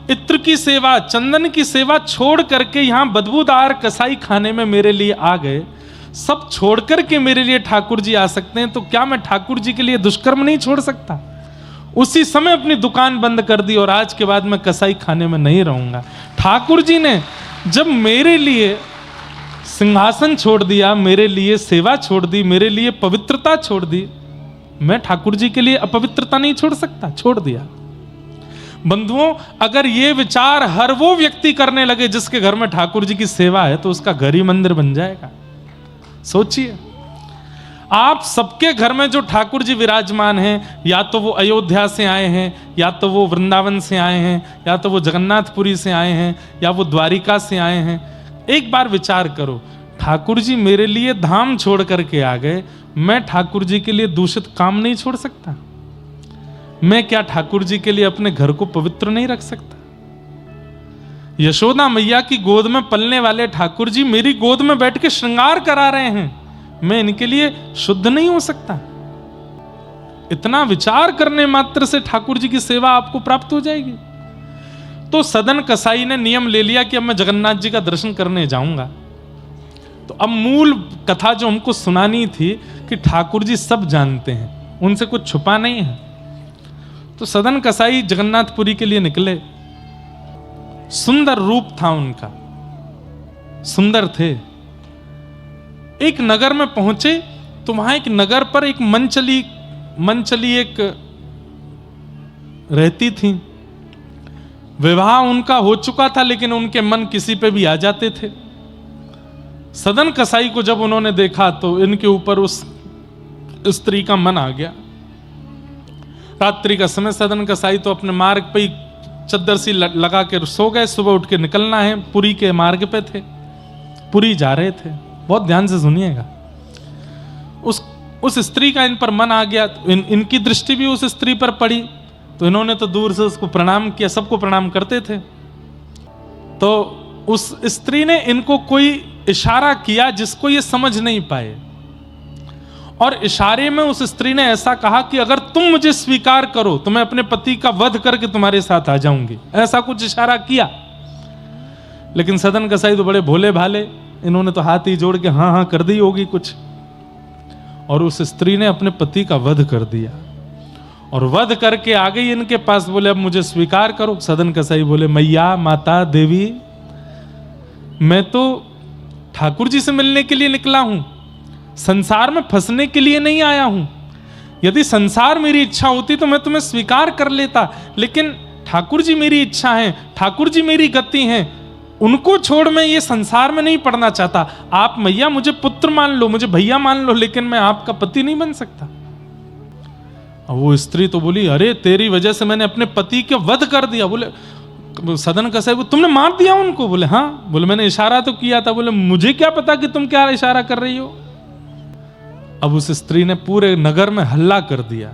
इत्र की सेवा, चंदन की सेवा छोड़ करके यहां बदबूदार कसाई खाने में मेरे लिए आ गए। सब छोड़ करके मेरे लिए ठाकुर जी आ सकते हैं, तो क्या मैं ठाकुर जी के लिए दुष्कर्म नहीं छोड़ सकता? उसी समय अपनी दुकान बंद कर दी और आज के बाद मैं कसाई खाने में नहीं रहूंगा। ठाकुर जी ने जब मेरे लिए सिंहासन छोड़ दिया, मेरे लिए सेवा छोड़ दी, मेरे लिए पवित्रता छोड़ दी, मैं ठाकुर जी के लिए अपवित्रता नहीं छोड़ सकता, छोड़ दिया। बंधुओं, अगर ये विचार हर वो व्यक्ति करने लगे जिसके घर में ठाकुर जी की सेवा है, तो उसका घर ही मंदिर बन जाएगा। सोचिए, आप सबके घर में जो ठाकुर जी विराजमान हैं, या तो वो अयोध्या से आए हैं, या तो वो वृंदावन से आए हैं, या तो वो जगन्नाथपुरी से आए हैं, या वो द्वारिका से आए हैं। एक बार विचार करो, ठाकुर जी मेरे लिए धाम छोड़ करके आ गए, मैं ठाकुर जी के लिए दूषित काम नहीं छोड़ सकता? मैं क्या ठाकुर जी के लिए अपने घर को पवित्र नहीं रख सकता? यशोदा मैया की गोद में पलने वाले ठाकुर जी मेरी गोद में बैठ के श्रृंगार करा रहे हैं, मैं इनके लिए शुद्ध नहीं हो सकता? इतना विचार करने मात्र से ठाकुर जी की सेवा आपको प्राप्त हो जाएगी। तो सदन कसाई ने नियम ले लिया कि अब मैं जगन्नाथ जी का दर्शन करने जाऊंगा। तो अब मूल कथा जो हमको सुनानी थी कि ठाकुर जी सब जानते हैं, उनसे कुछ छुपा नहीं है। तो सदन कसाई जगन्नाथपुरी के लिए निकले। सुंदर रूप था उनका, सुंदर थे। एक नगर में पहुंचे तो वहां एक नगर पर एक मनचली एक रहती थी। विवाह उनका हो चुका था, लेकिन उनके मन किसी पे भी आ जाते थे। सदन कसाई को जब उन्होंने देखा तो इनके ऊपर उस स्त्री का मन आ गया। रात्रि का समय, सदन कसाई तो अपने मार्ग पे ही चद्दर सी लगा के सो गए। सुबह उठ के निकलना है, पुरी के मार्ग पे थे, पुरी जा रहे थे। बहुत ध्यान से सुनिएगा। उस स्त्री का इन पर मन आ गया, इनकी दृष्टि भी उस स्त्री पर पड़ी, तो इन्होंने तो दूर से उसको प्रणाम किया, सबको प्रणाम करते थे। तो उस स्त्री ने इनको कोई इशारा किया जिसको ये समझ नहीं पाए, और इशारे में उस स्त्री ने ऐसा कहा कि अगर तुम मुझे स्वीकार करो तो मैं अपने पति का वध करके तुम्हारे साथ आ जाऊंगी, ऐसा कुछ इशारा किया। लेकिन सदन कसाई तो बड़े भोले भाले, इन्होंने तो हाथ ही जोड़ के हाँ हाँ कर दी होगी कुछ, और उस स्त्री ने अपने पति का वध कर दिया। और वध करके आ गई इनके पास, बोले अब मुझे स्वीकार करो। सदन कसाई बोले, मैया, माता, देवी, मैं तो ठाकुर जी से मिलने के लिए निकला हूं, संसार में फंसने के लिए नहीं आया हूं। यदि संसार मेरी इच्छा होती तो मैं तुम्हें स्वीकार कर लेता, लेकिन ठाकुर जी मेरी इच्छा है, ठाकुर जी मेरी गति है, उनको छोड़ मैं ये संसार में नहीं पड़ना चाहता। आप मैया मुझे पुत्र मान लो, मुझे भैया मान लो, लेकिन मैं आपका पति नहीं बन सकता। वो स्त्री तो बोली, अरे तेरी वजह से मैंने अपने पति के वध कर दिया। बोले सदन कसाई, तुमने मार दिया उनको? बोले हाँ। बोले मैंने इशारा तो किया था। बोले मुझे क्या पता कि तुम क्या इशारा कर रही हो। अब उस स्त्री ने पूरे नगर में हल्ला कर दिया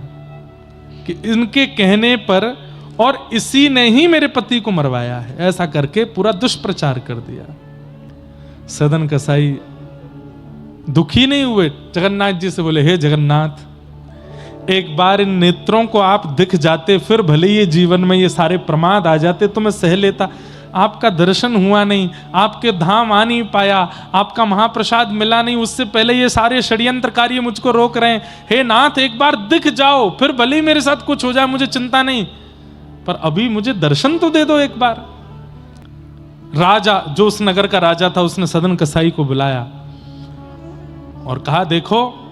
कि इनके कहने पर और इसी ने ही मेरे पति को मरवाया है, ऐसा करके पूरा दुष्प्रचार कर दिया। सदन कसाई दुखी नहीं हुए, जगन्नाथ जी से बोले, हे जगन्नाथ, एक बार इन नेत्रों को आप दिख जाते, फिर भले ये जीवन में ये सारे प्रमाद आ जाते तो मैं सह लेता। आपका दर्शन हुआ नहीं, आपके धाम आ नहीं पाया, आपका महाप्रसाद मिला नहीं, उससे पहले ये सारे षड्यंत्रकारी मुझको रोक रहे हैं। हे नाथ, एक बार दिख जाओ, फिर भले ही मेरे साथ कुछ हो जाए, मुझे चिंता नहीं, पर अभी मुझे दर्शन तो दे दो एक बार। राजा, जो उस नगर का राजा था, उसने सदन कसाई को बुलाया और कहा, देखो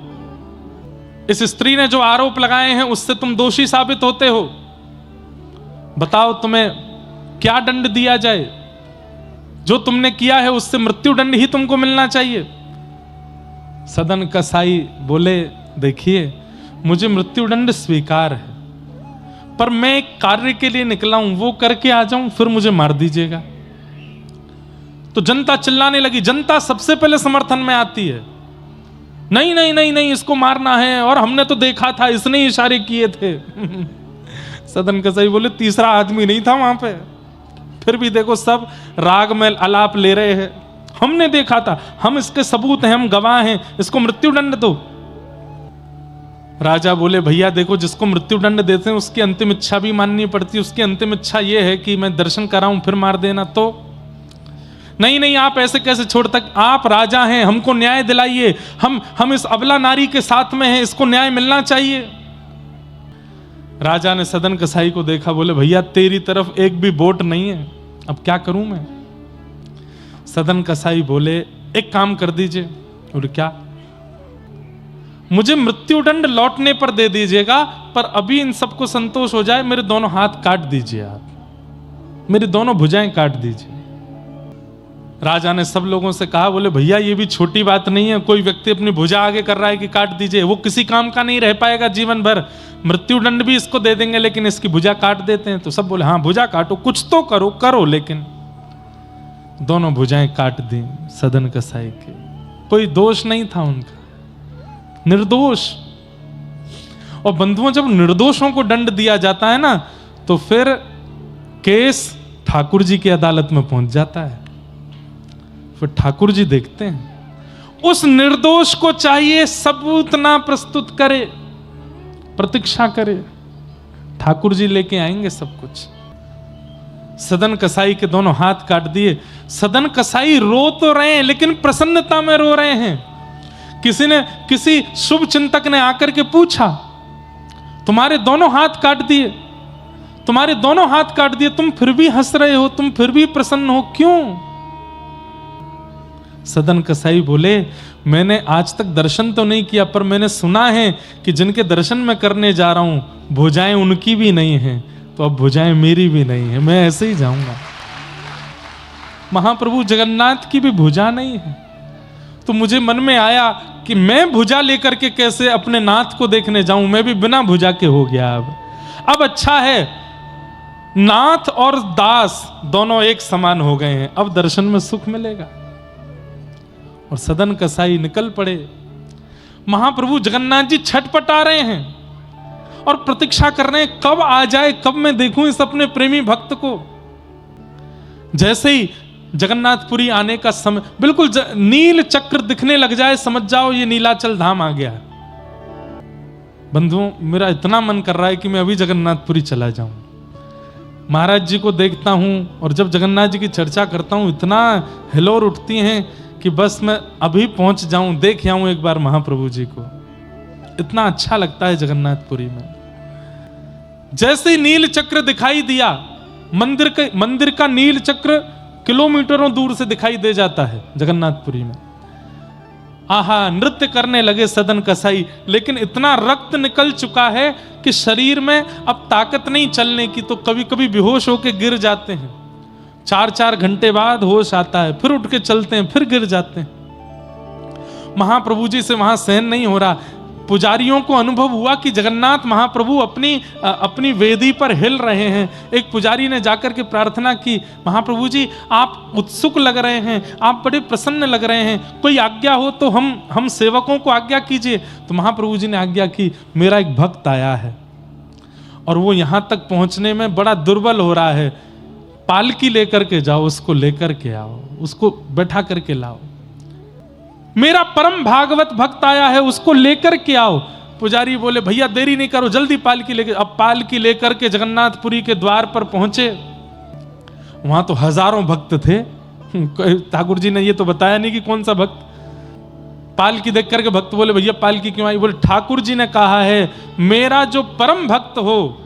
इस स्त्री ने जो आरोप लगाए हैं उससे तुम दोषी साबित होते हो, बताओ तुम्हें क्या दंड दिया जाए। जो तुमने किया है उससे मृत्यु दंड ही तुमको मिलना चाहिए। सदन कसाई बोले, देखिए मुझे मृत्यु दंड स्वीकार है, पर मैं एक कार्य के लिए निकला हूं, वो करके आ जाऊं, फिर मुझे मार दीजिएगा। तो जनता चिल्लाने लगी, जनता सबसे पहले समर्थन में आती है, नहीं नहीं नहीं नहीं, इसको मारना है, और हमने तो देखा था, इसने ही इशारे किए थे। सदन कसाई बोले, तीसरा आदमी नहीं था वहां पे, फिर भी देखो सब राग में आलाप ले रहे हैं, हमने देखा था, हम इसके सबूत हैं, हम गवाह हैं, इसको मृत्यु दंड दो। राजा बोले, भैया देखो, जिसको मृत्यु दंड देते हैं उसकी अंतिम इच्छा भी माननी पड़ती है। उसकी अंतिम इच्छा यह है कि मैं दर्शन कराऊं फिर मार देना, तो नहीं नहीं, आप ऐसे कैसे छोड़ तक, आप राजा हैं, हमको न्याय दिलाइए, हम इस अबला नारी के साथ में हैं, इसको न्याय मिलना चाहिए। राजा ने सदन कसाई को देखा, बोले, भैया तेरी तरफ एक भी वोट नहीं है, अब क्या करूं मैं। सदन कसाई बोले, एक काम कर दीजिए। बोले क्या? मुझे मृत्यु दंड लौटने पर दे दीजिएगा, पर अभी इन सबको संतोष हो जाए, मेरे दोनों हाथ काट दीजिए, आप मेरी दोनों भुजाएं काट दीजिए। राजा ने सब लोगों से कहा, बोले भैया ये भी छोटी बात नहीं है, कोई व्यक्ति अपनी भुजा आगे कर रहा है कि काट दीजिए, वो किसी काम का नहीं रह पाएगा जीवन भर, मृत्यु दंड भी इसको दे देंगे, लेकिन इसकी भुजा काट देते हैं। तो सब बोले हाँ भुजा काटो, कुछ तो करो, लेकिन दोनों भुजाएं काट दी सदन कसाई के। कोई दोष नहीं था उनका, निर्दोष। और बंधुओं, जब निर्दोषों को दंड दिया जाता है ना, तो फिर केस ठाकुर जी की अदालत में पहुंच जाता है। फिर ठाकुर जी देखते हैं, उस निर्दोष को चाहिए सबूत ना प्रस्तुत करे, प्रतीक्षा करे, ठाकुर जी लेके आएंगे सब कुछ। सदन कसाई के दोनों हाथ काट दिए। सदन कसाई रो तो रहे हैं, लेकिन प्रसन्नता में रो रहे हैं। किसी शुभ चिंतक ने आकर के पूछा, तुम्हारे दोनों हाथ काट दिए, तुम्हारे दोनों हाथ काट दिए, तुम फिर भी हंस रहे हो, तुम फिर भी प्रसन्न हो, क्यों? सदन कसाई बोले, मैंने आज तक दर्शन तो नहीं किया, पर मैंने सुना है कि जिनके दर्शन मैं करने जा रहा हूं भुजाएं उनकी भी नहीं है, तो अब भुजाएं मेरी भी नहीं है, मैं ऐसे ही जाऊंगा। महाप्रभु जगन्नाथ की भी भुजा नहीं है। तो मुझे मन में आया कि मैं भुजा लेकर के कैसे अपने नाथ को देखने जाऊं, मैं भी बिना भुजा के हो गया। अब अच्छा है, नाथ और दास दोनों एक समान हो गए हैं, अब दर्शन में सुख मिलेगा। और सदन कसाई निकल पड़े। महाप्रभु जगन्नाथ जी छटपटा रहे हैं और प्रतीक्षा कर रहे हैं, कब आ जाए, कब मैं देखूं इस अपने प्रेमी भक्त को। जैसे ही जगन्नाथपुरी आने का समय, बिल्कुल नील चक्र दिखने लग जाए, समझ जाओ ये नीलाचल धाम आ गया। बंधुओं, मेरा इतना मन कर रहा है कि मैं अभी जगन्नाथपुरी चला जाऊं, महाराज जी को देखता हूं, और जब जगन्नाथ जी की चर्चा करता हूं इतना हिलोर उठती हैं कि बस मैं अभी पहुंच जाऊं, देख आऊं एक बार महाप्रभु जी को। इतना अच्छा लगता है जगन्नाथपुरी में। जैसे ही नील चक्र दिखाई दिया, मंदिर का नील चक्र किलोमीटरों दूर से दिखाई दे जाता है जगन्नाथपुरी में। आहा, नृत्य करने लगे सदन कसाई, लेकिन इतना रक्त निकल चुका है कि शरीर में अब ताकत नहीं चलने की, तो कभी कभी बेहोश होकर गिर जाते हैं। 4-4 घंटे बाद होश आता है, फिर उठ के चलते हैं, फिर गिर जाते हैं। महाप्रभु जी से वहां सहन नहीं हो रहा। पुजारियों को अनुभव हुआ कि जगन्नाथ महाप्रभु अपनी वेदी पर हिल रहे हैं। एक पुजारी ने जाकर के प्रार्थना की, महाप्रभु जी आप उत्सुक लग रहे हैं, आप बड़े प्रसन्न लग रहे हैं, कोई आज्ञा हो तो हम सेवकों को आज्ञा कीजिए। तो महाप्रभु जी ने आज्ञा की, मेरा एक भक्त आया है और वो यहां तक पहुंचने में बड़ा दुर्बल हो रहा है, पालकी लेकर के जाओ, उसको लेकर के आओ, उसको बैठा करके लाओ। मेरा परम भागवत भक्त आया है, उसको लेकर के आओ। पुजारी बोले, भैया देरी नहीं करो, जल्दी पालकी लेकर। अब पालकी लेकर के जगन्नाथपुरी के द्वार पर पहुंचे। वहां तो हजारों भक्त थे। ठाकुर जी ने ये तो बताया नहीं कि कौन सा भक्त। पालकी देख करके भक्त बोले, भैया पालकी क्यों आई? बोले, ठाकुर जी ने कहा है मेरा जो परम भक्त हो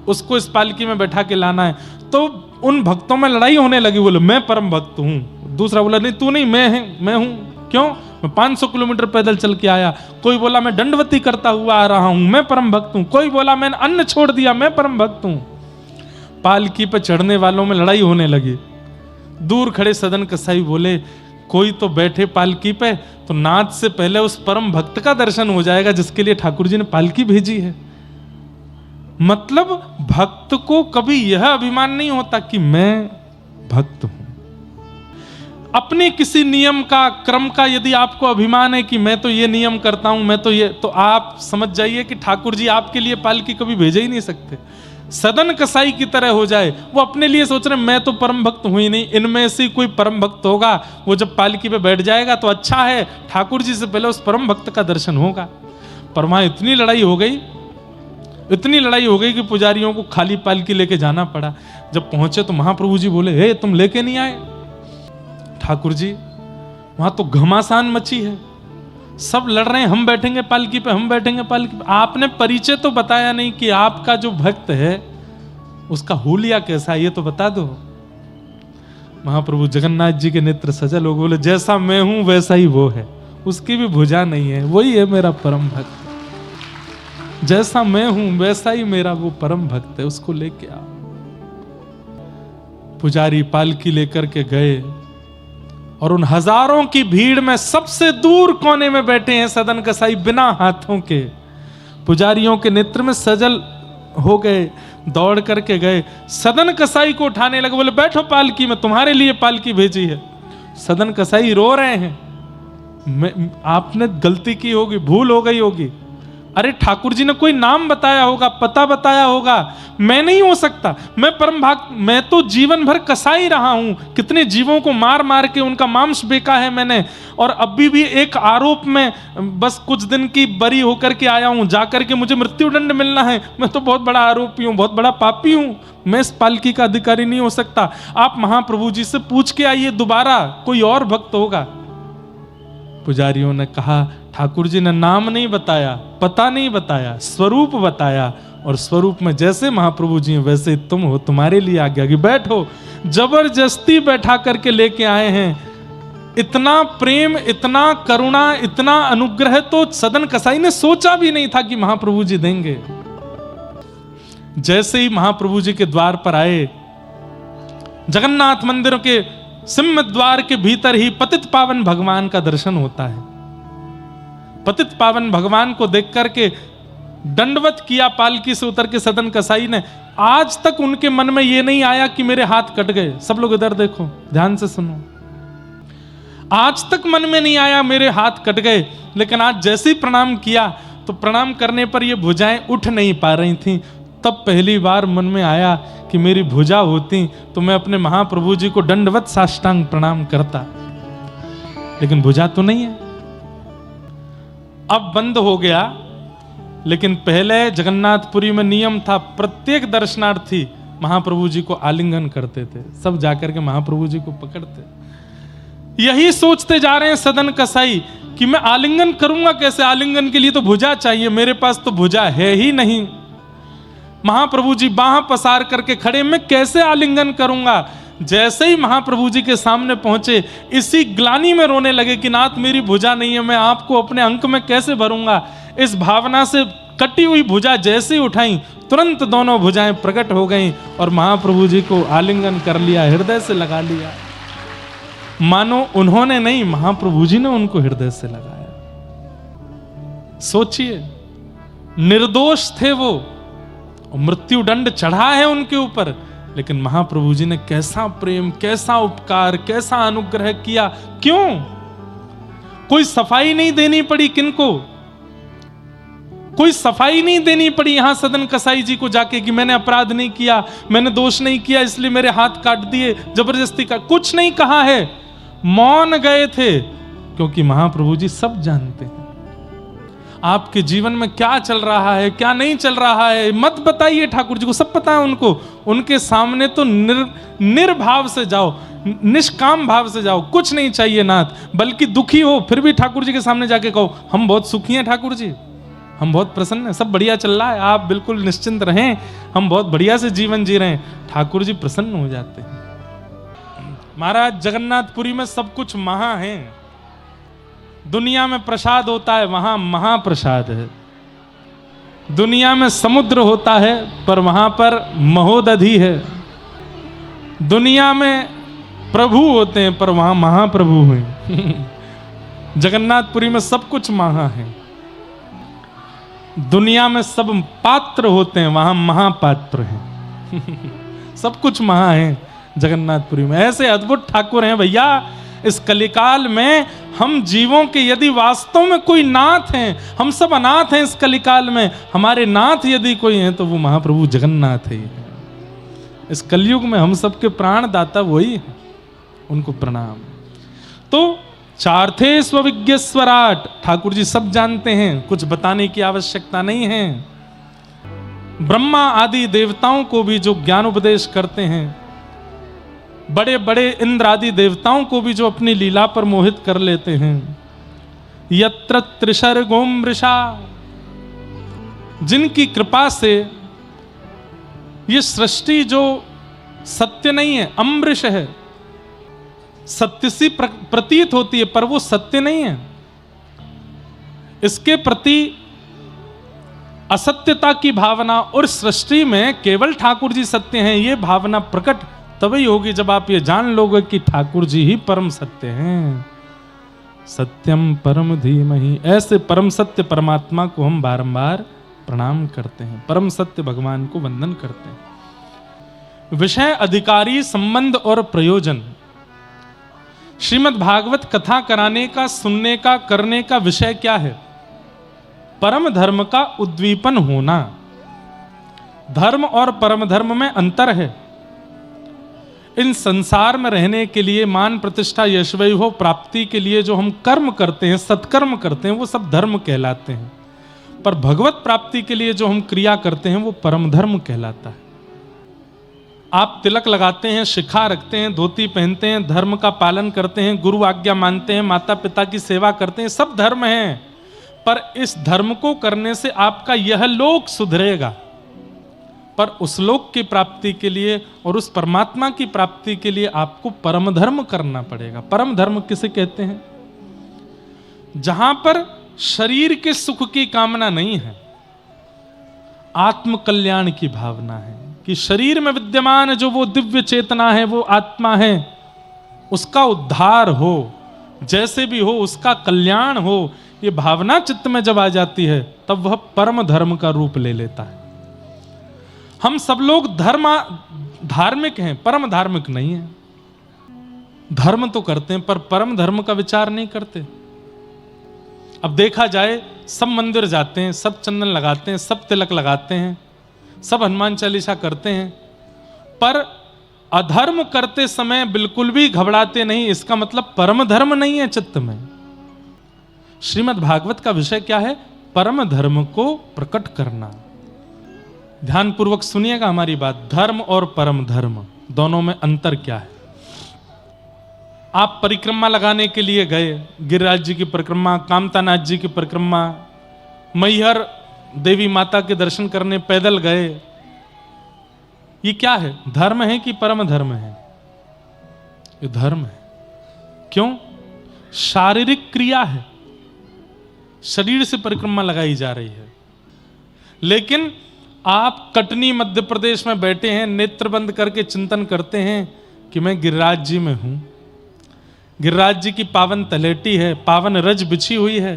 उसको इस पालकी में बैठा के लाना है। तो उन भक्तों में लड़ाई होने लगी। बोले, मैं परम भक्त हूं। दूसरा बोला, नहीं तू नहीं, मैं हूं। क्यों? मैं 500 किलोमीटर पैदल चल के आया। कोई बोला, मैं दंडवती करता हुआ आ रहा हूं, मैं परम भक्त हूं। कोई बोला, मैंने अन्न छोड़ दिया, मैं परम भक्त हूं। पालकी पे चढ़ने वालों में लड़ाई होने लगी। दूर खड़े सदन कसाई बोले, कोई तो बैठे पालकी पे, तो नाथ से पहले उस परम भक्त का दर्शन हो जाएगा जिसके लिए ठाकुर जी ने पालकी भेजी है। मतलब भक्त को कभी यह अभिमान नहीं होता कि मैं भक्त हूं। अपने किसी नियम का, क्रम का यदि आपको अभिमान है कि मैं तो ये नियम करता हूं, मैं तो ये, तो आप समझ जाइए कि ठाकुर जी आपके लिए पालकी कभी भेज ही नहीं सकते। सदन कसाई की तरह हो जाए, वो अपने लिए सोच रहे मैं तो परम भक्त हूं ही नहीं, इनमें से कोई परम भक्त होगा, वो जब पालकी पे बैठ जाएगा तो अच्छा है, ठाकुर जी से पहले उस परम भक्त का दर्शन होगा। पर वहां इतनी लड़ाई हो गई कि पुजारियों को खाली पालकी लेके जाना पड़ा। जब पहुंचे तो महाप्रभु जी बोले, हे तुम लेके नहीं आए? ठाकुर जी, वहां तो घमासान मची है, सब लड़ रहे हैं, हम बैठेंगे पालकी पे, हम बैठेंगे पालकी पे। आपने परिचय तो बताया नहीं कि आपका जो भक्त है उसका हुलिया कैसा है, ये तो बता दो। महाप्रभु जगन्नाथ जी के नेत्र सजल हो, बोले, जैसा मैं हूं वैसा ही वो है, उसकी भी भुजा नहीं है, वही है मेरा परम भक्त। जैसा मैं हूं वैसा ही मेरा वो परम भक्त है, उसको लेके आओ। पुजारी पालकी लेकर के गए। और उन हजारों की भीड़ में सबसे दूर कोने में बैठे हैं सदन कसाई बिना हाथों के। पुजारियों के नेत्र में सजल हो गए, दौड़ करके गए, सदन कसाई को उठाने लगे, बोले बैठो पालकी में, तुम्हारे लिए पालकी भेजी है। सदन कसाई रो रहे हैं, आपने गलती की होगी, भूल हो गई होगी। अरे ठाकुर जी ने कोई नाम बताया होगा, पता बताया होगा, मैं नहीं हो सकता, मैं परम भाग, मैं तो जीवन भर कसाई रहा हूं, कितने जीवों को मार मार के उनका मांस बेका है मैंने, और अभी भी एक आरोप में बस कुछ दिन की बरी होकर के आया हूं, जाकर के मुझे मृत्युदंड मिलना है, मैं तो बहुत बड़ा आरोपी हूं, बहुत बड़ा पापी हूं, मैं इस पालकी का अधिकारी नहीं हो सकता। आप महाप्रभु जी से पूछ के आइए, दोबारा कोई और भक्त होगा। पुजारियों ने कहा, ठाकुर जी ने नाम नहीं बताया, पता नहीं बताया, स्वरूप बताया, और स्वरूप में जैसे महाप्रभु जी हैं वैसे तुम हो, तुम्हारे लिए आज्ञा की बैठो। जबरदस्ती बैठा करके लेके आए हैं। इतना प्रेम, इतना करुणा, इतना अनुग्रह तो सदन कसाई ने सोचा भी नहीं था कि महाप्रभु जी देंगे। जैसे ही महाप्रभु जी के द्वार पर आए, जगन्नाथ मंदिर के सिंह द्वार के भीतर ही पतित पावन भगवान का दर्शन होता है। पतित पावन भगवान को देख करके दंडवत किया पालकी से उतर के सदन कसाई ने। आज तक उनके मन में यह नहीं आया कि मेरे हाथ कट गए। सब लोग इधर देखो, ध्यान से सुनो। आज तक मन में नहीं आया मेरे हाथ कट गए, लेकिन आज जैसे ही प्रणाम किया तो प्रणाम करने पर ये भुजाएं उठ नहीं पा रही थीं। तब पहली बार मन में आया कि मेरी भुजा होती तो मैं अपने महाप्रभु जी को दंडवत साष्टांग प्रणाम करता, लेकिन भुजा तो नहीं है। अब बंद हो गया, लेकिन पहले जगन्नाथपुरी में नियम था, प्रत्येक दर्शनार्थी महाप्रभु जी को आलिंगन करते थे, सब जाकर के महाप्रभु जी को पकड़ते। यही सोचते जा रहे हैं सदन कसाई कि मैं आलिंगन करूंगा कैसे, आलिंगन के लिए तो भुजा चाहिए, मेरे पास तो भुजा है ही नहीं। महाप्रभु जी बाह पसार करके खड़े, मैं कैसे आलिंगन करूंगा। जैसे ही महाप्रभु जी के सामने पहुंचे, इसी ग्लानि में रोने लगे कि नाथ मेरी भुजा नहीं है, मैं आपको अपने अंक में कैसे भरूंगा। इस भावना से कटी हुई भुजा जैसे ही उठाई, तुरंत दोनों भुजाएं प्रकट हो गईं और महाप्रभु जी को आलिंगन कर लिया, हृदय से लगा लिया। मानो उन्होंने नहीं, महाप्रभु जी ने उनको हृदय से लगाया। सोचिए, निर्दोष थे वो, मृत्यु दंड चढ़ा है उनके ऊपर, लेकिन महाप्रभु जी ने कैसा प्रेम, कैसा उपकार, कैसा अनुग्रह किया। क्यों? कोई सफाई नहीं देनी पड़ी किनको, कोई सफाई नहीं देनी पड़ी यहां सदन कसाई जी को जाके कि मैंने अपराध नहीं किया, मैंने दोष नहीं किया, इसलिए मेरे हाथ काट दिए, जबरदस्ती का कुछ नहीं कहा है। मौन गए थे, क्योंकि महाप्रभु जी सब जानते हैं आपके जीवन में क्या चल रहा है, क्या नहीं चल रहा है। मत बताइए, ठाकुर जी को सब पता है उनको। उनके सामने तो निर्भाव से जाओ, निष्काम भाव से जाओ, कुछ नहीं चाहिए नाथ। बल्कि दुखी हो फिर भी ठाकुर जी के सामने जाके कहो, हम बहुत सुखी हैं ठाकुर जी, हम बहुत प्रसन्न हैं, सब बढ़िया चल रहा है, आप बिल्कुल निश्चिंत रहें, हम बहुत बढ़िया से जीवन जी रहे हैं। ठाकुर जी प्रसन्न हो जाते हैं। महाराज, जगन्नाथपुरी में सब कुछ महा है। दुनिया में प्रसाद होता है, वहां महाप्रसाद है। दुनिया में समुद्र होता है, पर वहां पर महोदधि है। दुनिया में प्रभु होते हैं, पर वहां महाप्रभु हैं। जगन्नाथपुरी में सब कुछ महा है। दुनिया में सब पात्र होते हैं, वहां महापात्र हैं। सब कुछ महा है जगन्नाथपुरी में। ऐसे अद्भुत ठाकुर हैं भैया। इस कलिकाल में हम जीवों के यदि वास्तव में कोई नाथ हैं, हम सब अनाथ हैं इस कलिकाल में, हमारे नाथ यदि कोई हैं तो वो महाप्रभु जगन्नाथ है। इस कलयुग में हम सबके प्राण दाता वही हैं, उनको प्रणाम। तो चार थे स्वविज्ञ स्वराट, ठाकुर जी सब जानते हैं, कुछ बताने की आवश्यकता नहीं है। ब्रह्मा आदि देवताओं को भी जो ज्ञान उपदेश करते हैं, बड़े बड़े इंद्र आदि देवताओं को भी जो अपनी लीला पर मोहित कर लेते हैं। यत्र त्रिशर गोमृषा, जिनकी कृपा से ये सृष्टि जो सत्य नहीं है, अमृष है, सत्य सी प्रतीत होती है पर वो सत्य नहीं है। इसके प्रति असत्यता की भावना और सृष्टि में केवल ठाकुर जी सत्य हैं, ये भावना प्रकट तभी होगी जब आप ये जान लोगे कि ठाकुर जी ही परम सत्य हैं। सत्यम परम धीमहि, ऐसे परम सत्य परमात्मा को हम बारंबार प्रणाम करते हैं, परम सत्य भगवान को वंदन करते हैं। विषय, अधिकारी, संबंध और प्रयोजन। श्रीमद् भागवत कथा कराने का, सुनने का, करने का विषय क्या है? परम धर्म का उद्दीपन होना। धर्म और परम धर्म में अंतर है। इन संसार में रहने के लिए, मान प्रतिष्ठा यश वैभव प्राप्ति के लिए जो हम कर्म करते हैं, सत्कर्म करते हैं, वो सब धर्म कहलाते हैं। पर भगवत प्राप्ति के लिए जो हम क्रिया करते हैं वो परम धर्म कहलाता है। आप तिलक लगाते हैं, शिखा रखते हैं, धोती पहनते हैं, धर्म का पालन करते हैं, गुरु आज्ञा मानते हैं, माता पिता की सेवा करते हैं, सब धर्म हैं। पर इस धर्म को करने से आपका यह लोक सुधरेगा, पर उस लोक की प्राप्ति के लिए और उस परमात्मा की प्राप्ति के लिए आपको परम धर्म करना पड़ेगा। परम धर्म किसे कहते हैं? जहां पर शरीर के सुख की कामना नहीं है, आत्म कल्याण की भावना है कि शरीर में विद्यमान जो वो दिव्य चेतना है, वो आत्मा है, उसका उद्धार हो, जैसे भी हो उसका कल्याण हो, ये भावना चित्त में जब आ जाती है तब वह परम धर्म का रूप ले लेता है। हम सब लोग धार्मिक हैं, परम धार्मिक नहीं है। धर्म तो करते हैं पर परम धर्म का विचार नहीं करते। अब देखा जाए, सब मंदिर जाते हैं, सब चंदन लगाते हैं, सब तिलक लगाते हैं, सब हनुमान चालीसा करते हैं, पर अधर्म करते समय बिल्कुल भी घबराते नहीं। इसका मतलब परम धर्म नहीं है चित्त में। श्रीमद् भागवत का विषय क्या है? परम धर्म को प्रकट करना। ध्यान पूर्वक सुनिएगा हमारी बात। धर्म और परम धर्म दोनों में अंतर क्या है? आप परिक्रमा लगाने के लिए गए, गिरिराज जी की परिक्रमा, कामतानाथ जी की परिक्रमा, मैहर देवी माता के दर्शन करने पैदल गए, ये क्या है? धर्म है कि परम धर्म है? ये धर्म है। क्यों? शारीरिक क्रिया है, शरीर से परिक्रमा लगाई जा रही है। लेकिन आप कटनी मध्य प्रदेश में बैठे हैं, नेत्र बंद करके चिंतन करते हैं कि मैं गिरिराज जी में हूं। गिरिराज जी की पावन तलेटी है, पावन रज बिछी हुई है,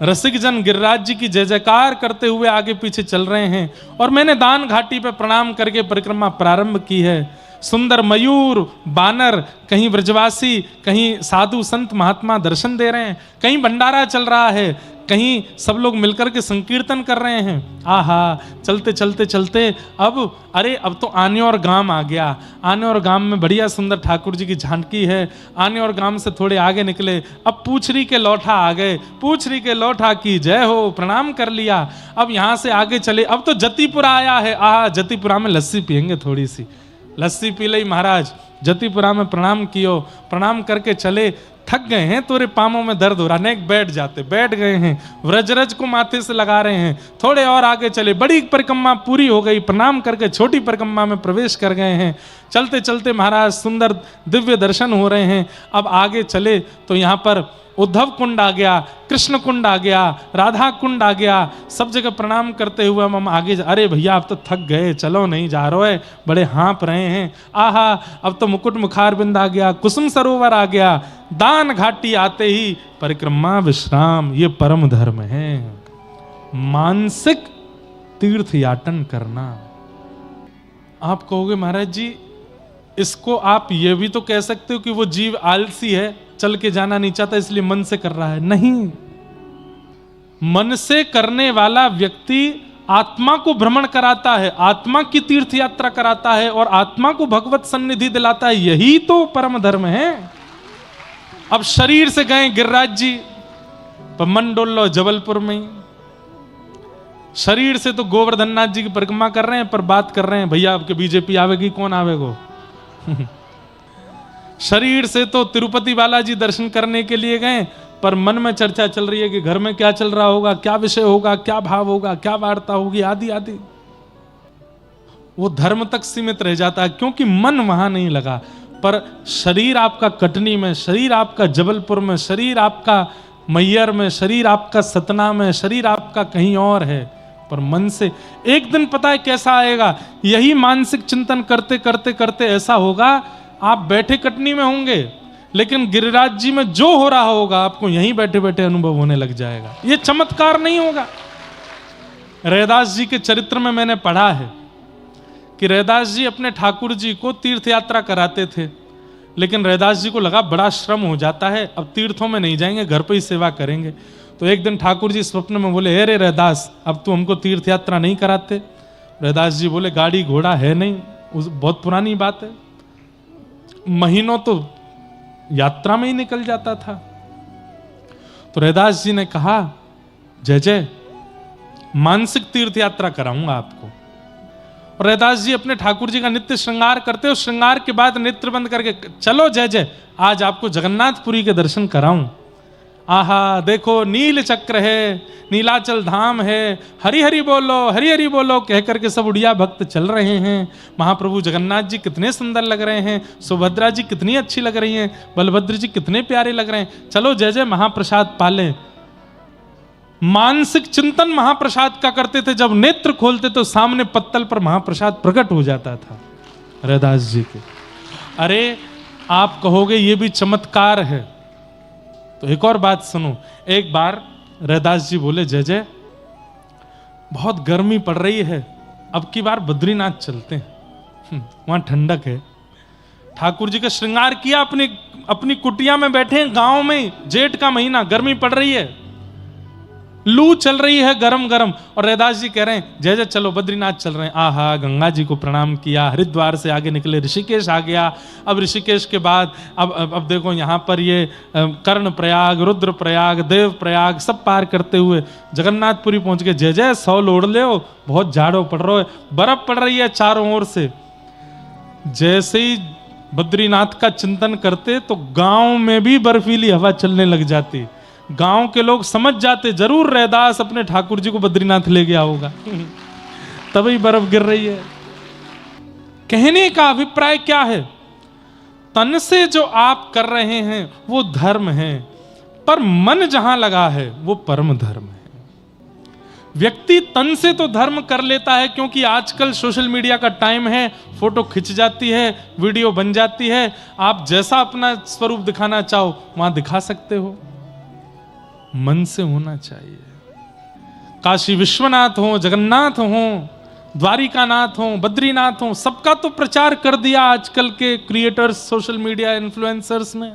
रसिक जन गिरिराज जी की जय जयकार करते हुए आगे पीछे चल रहे हैं, और मैंने दान घाटी पे प्रणाम करके परिक्रमा प्रारंभ की है। सुंदर मयूर, बानर, कहीं ब्रजवासी, कहीं साधु संत महात्मा दर्शन दे रहे हैं, कहीं भंडारा चल रहा है, कहीं सब लोग मिलकर के संकीर्तन कर रहे हैं। आहा, चलते चलते चलते अब तो आने और गांव आ गया। आने और गांव में बढ़िया सुंदर ठाकुर जी की झांकी है। आने और गांव से थोड़े आगे निकले, अब पूछरी के लौठा आ गए। पूछरी के लौठा की जय हो, प्रणाम कर लिया। अब यहां से आगे चले, अब तो जतीपुरा आया है। आहा, जतीपुरा में लस्सी पियेंगे, थोड़ी सी लस्सी पी ली महाराज। जतीपुरा में प्रणाम कियो, प्रणाम करके चले। थक गए हैं, तोरे पामों में दर्द हो रहा, नेक बैठ गए हैं, व्रजरज को माथे से लगा रहे हैं। थोड़े और आगे चले, बड़ी परिक्रमा पूरी हो गई, प्रणाम करके छोटी परिक्रमा में प्रवेश कर गए हैं। चलते चलते महाराज सुंदर दिव्य दर्शन हो रहे हैं। अब आगे चले तो यहाँ पर उद्धव कुंड आ गया, कृष्ण कुंड आ गया, राधा कुंड आ गया। सब जगह प्रणाम करते हुए हम आगे अरे भैया आप तो थक गए, चलो नहीं जा रहे, बड़े हाँप रहे हैं। आहा, अब तो मुकुट मुखार बिंद आ गया, कुसुम सरोवर आ गया। दान घाटी आते ही परिक्रमा विश्राम, ये परम धर्म है। मानसिक तीर्थ याटन करना। आप कहोगे महाराज जी इसको आप ये भी तो कह सकते हो कि वो जीव आलसी है, चल के जाना नहीं चाहता इसलिए मन से कर रहा है। नहीं, मन से करने वाला व्यक्ति आत्मा को भ्रमण कराता है, आत्मा की तीर्थ यात्रा कराता है और आत्मा को भगवत सन्निधि दिलाता है। यही तो परम धर्म है। अब शरीर से गए गिरिराज जी, पर मन डोल लो जबलपुर में। शरीर से तो गोवर्धन नाथ जी की परिक्रमा कर रहे हैं, पर बात कर रहे हैं भैया आपके बीजेपी आवेगी, कौन आवेगो। शरीर से तो तिरुपति बालाजी दर्शन करने के लिए गए, पर मन में चर्चा चल रही है कि घर में क्या चल रहा होगा, क्या विषय होगा, क्या भाव होगा, क्या वार्ता होगी, आदि आदि। वो धर्म तक सीमित रह जाता है क्योंकि मन वहां नहीं लगा। पर शरीर आपका कटनी में, शरीर आपका जबलपुर में, शरीर आपका मैहर में, शरीर आपका सतना में, शरीर आपका कहीं और है, पर मन से एक दिन पता है कैसा आएगा, यही मानसिक चिंतन करते करते करते ऐसा होगा, आप बैठे कटनी में होंगे लेकिन गिरिराज जी में जो हो रहा होगा आपको यहीं बैठे बैठे अनुभव होने लग जाएगा। ये चमत्कार नहीं होगा। रैदास जी के चरित्र में मैंने पढ़ा है कि रैदास जी अपने ठाकुर जी को तीर्थ यात्रा कराते थे, लेकिन रैदास जी को लगा बड़ा श्रम हो जाता है, अब तीर्थों में नहीं जाएंगे, घर पे ही सेवा करेंगे। तो एक दिन ठाकुर जी स्वप्न में बोले, हे रे रैदास, अब तू हमको तीर्थ यात्रा नहीं कराते? रैदास जी बोले, गाड़ी घोड़ा है नहीं, बहुत पुरानी बात है, महीनों तो यात्रा में ही निकल जाता था। तो रैदास जी ने कहा, जय जय, मानसिक तीर्थ यात्रा कराऊंगा आपको। और रैदास जी अपने ठाकुर जी का नित्य श्रृंगार करते, और श्रृंगार के बाद नेत्र बंद करके, चलो जय जय, आज आपको जगन्नाथपुरी के दर्शन कराऊं। आहा, देखो नील चक्र है, नीलाचल धाम है, हरि हरि बोलो कह करके सब उड़िया भक्त चल रहे हैं। महाप्रभु जगन्नाथ जी कितने सुंदर लग रहे हैं, सुभद्रा जी कितनी अच्छी लग रही हैं, बलभद्र जी कितने प्यारे लग रहे हैं, चलो जय जय महाप्रसाद पालें। मानसिक चिंतन महाप्रसाद का करते थे, जब नेत्र खोलते तो सामने पत्तल पर महाप्रसाद प्रकट हो जाता था रैदास जी के। अरे आप कहोगे ये भी चमत्कार है, तो एक और बात सुनो। एक बार रैदास जी बोले, जय जय, बहुत गर्मी पड़ रही है, अब की बार बद्रीनाथ चलते हैं, वहां ठंडक है। ठाकुर जी का श्रृंगार किया, अपनी कुटिया में बैठे गांव में, जेठ का महीना, गर्मी पड़ रही है, लू चल रही है गरम गरम, और रैदास जी कह रहे हैं, जय जय चलो बद्रीनाथ चल रहे हैं। आहा, गंगा जी को प्रणाम किया, हरिद्वार से आगे निकले, ऋषिकेश आ गया। अब ऋषिकेश के बाद अब देखो यहाँ पर ये कर्ण प्रयाग, रुद्र प्रयाग, देव प्रयाग सब पार करते हुए जगन्नाथपुरी पहुंच गए। जय जय, सौ ओढ़ ले, बहुत जाड़ो पड़ रहा है, बर्फ पड़ रही है चारों ओर से। जैसे ही बद्रीनाथ का चिंतन करते तो गांव में भी बर्फीली हवा चलने लग जाती। गांव के लोग समझ जाते, जरूर रैदास अपने ठाकुर जी को बद्रीनाथ ले गया होगा, तभी बर्फ गिर रही है। कहने का अभिप्राय क्या है? तन से जो आप कर रहे हैं वो धर्म है, पर मन जहां लगा है वो परम धर्म है। व्यक्ति तन से तो धर्म कर लेता है, क्योंकि आजकल सोशल मीडिया का टाइम है, फोटो खिंच जाती है, वीडियो बन जाती है, आप जैसा अपना स्वरूप दिखाना चाहो वहां दिखा सकते हो। मन से होना चाहिए। काशी विश्वनाथ हो, जगन्नाथ हो, द्वारिकानाथ हो, बद्रीनाथ हो, सबका तो प्रचार कर दिया आजकल के क्रिएटर्स, सोशल मीडिया इन्फ्लुएंसर्स ने।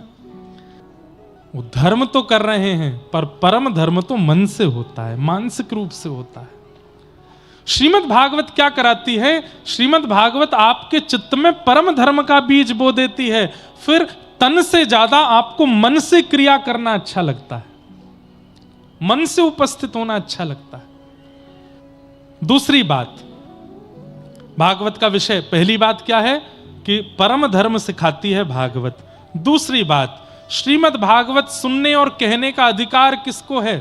वो धर्म तो कर रहे हैं, पर परम धर्म तो मन से होता है, मानसिक रूप से होता है। श्रीमद् भागवत क्या कराती है? श्रीमद् भागवत आपके चित्त में परम धर्म का बीज बो देती है, फिर तन से ज्यादा आपको मन से क्रिया करना अच्छा लगता है, मन से उपस्थित होना अच्छा लगता है। दूसरी बात, भागवत का विषय, पहली बात क्या है कि परम धर्म सिखाती है भागवत। दूसरी बात, श्रीमद् भागवत सुनने और कहने का अधिकार किसको है?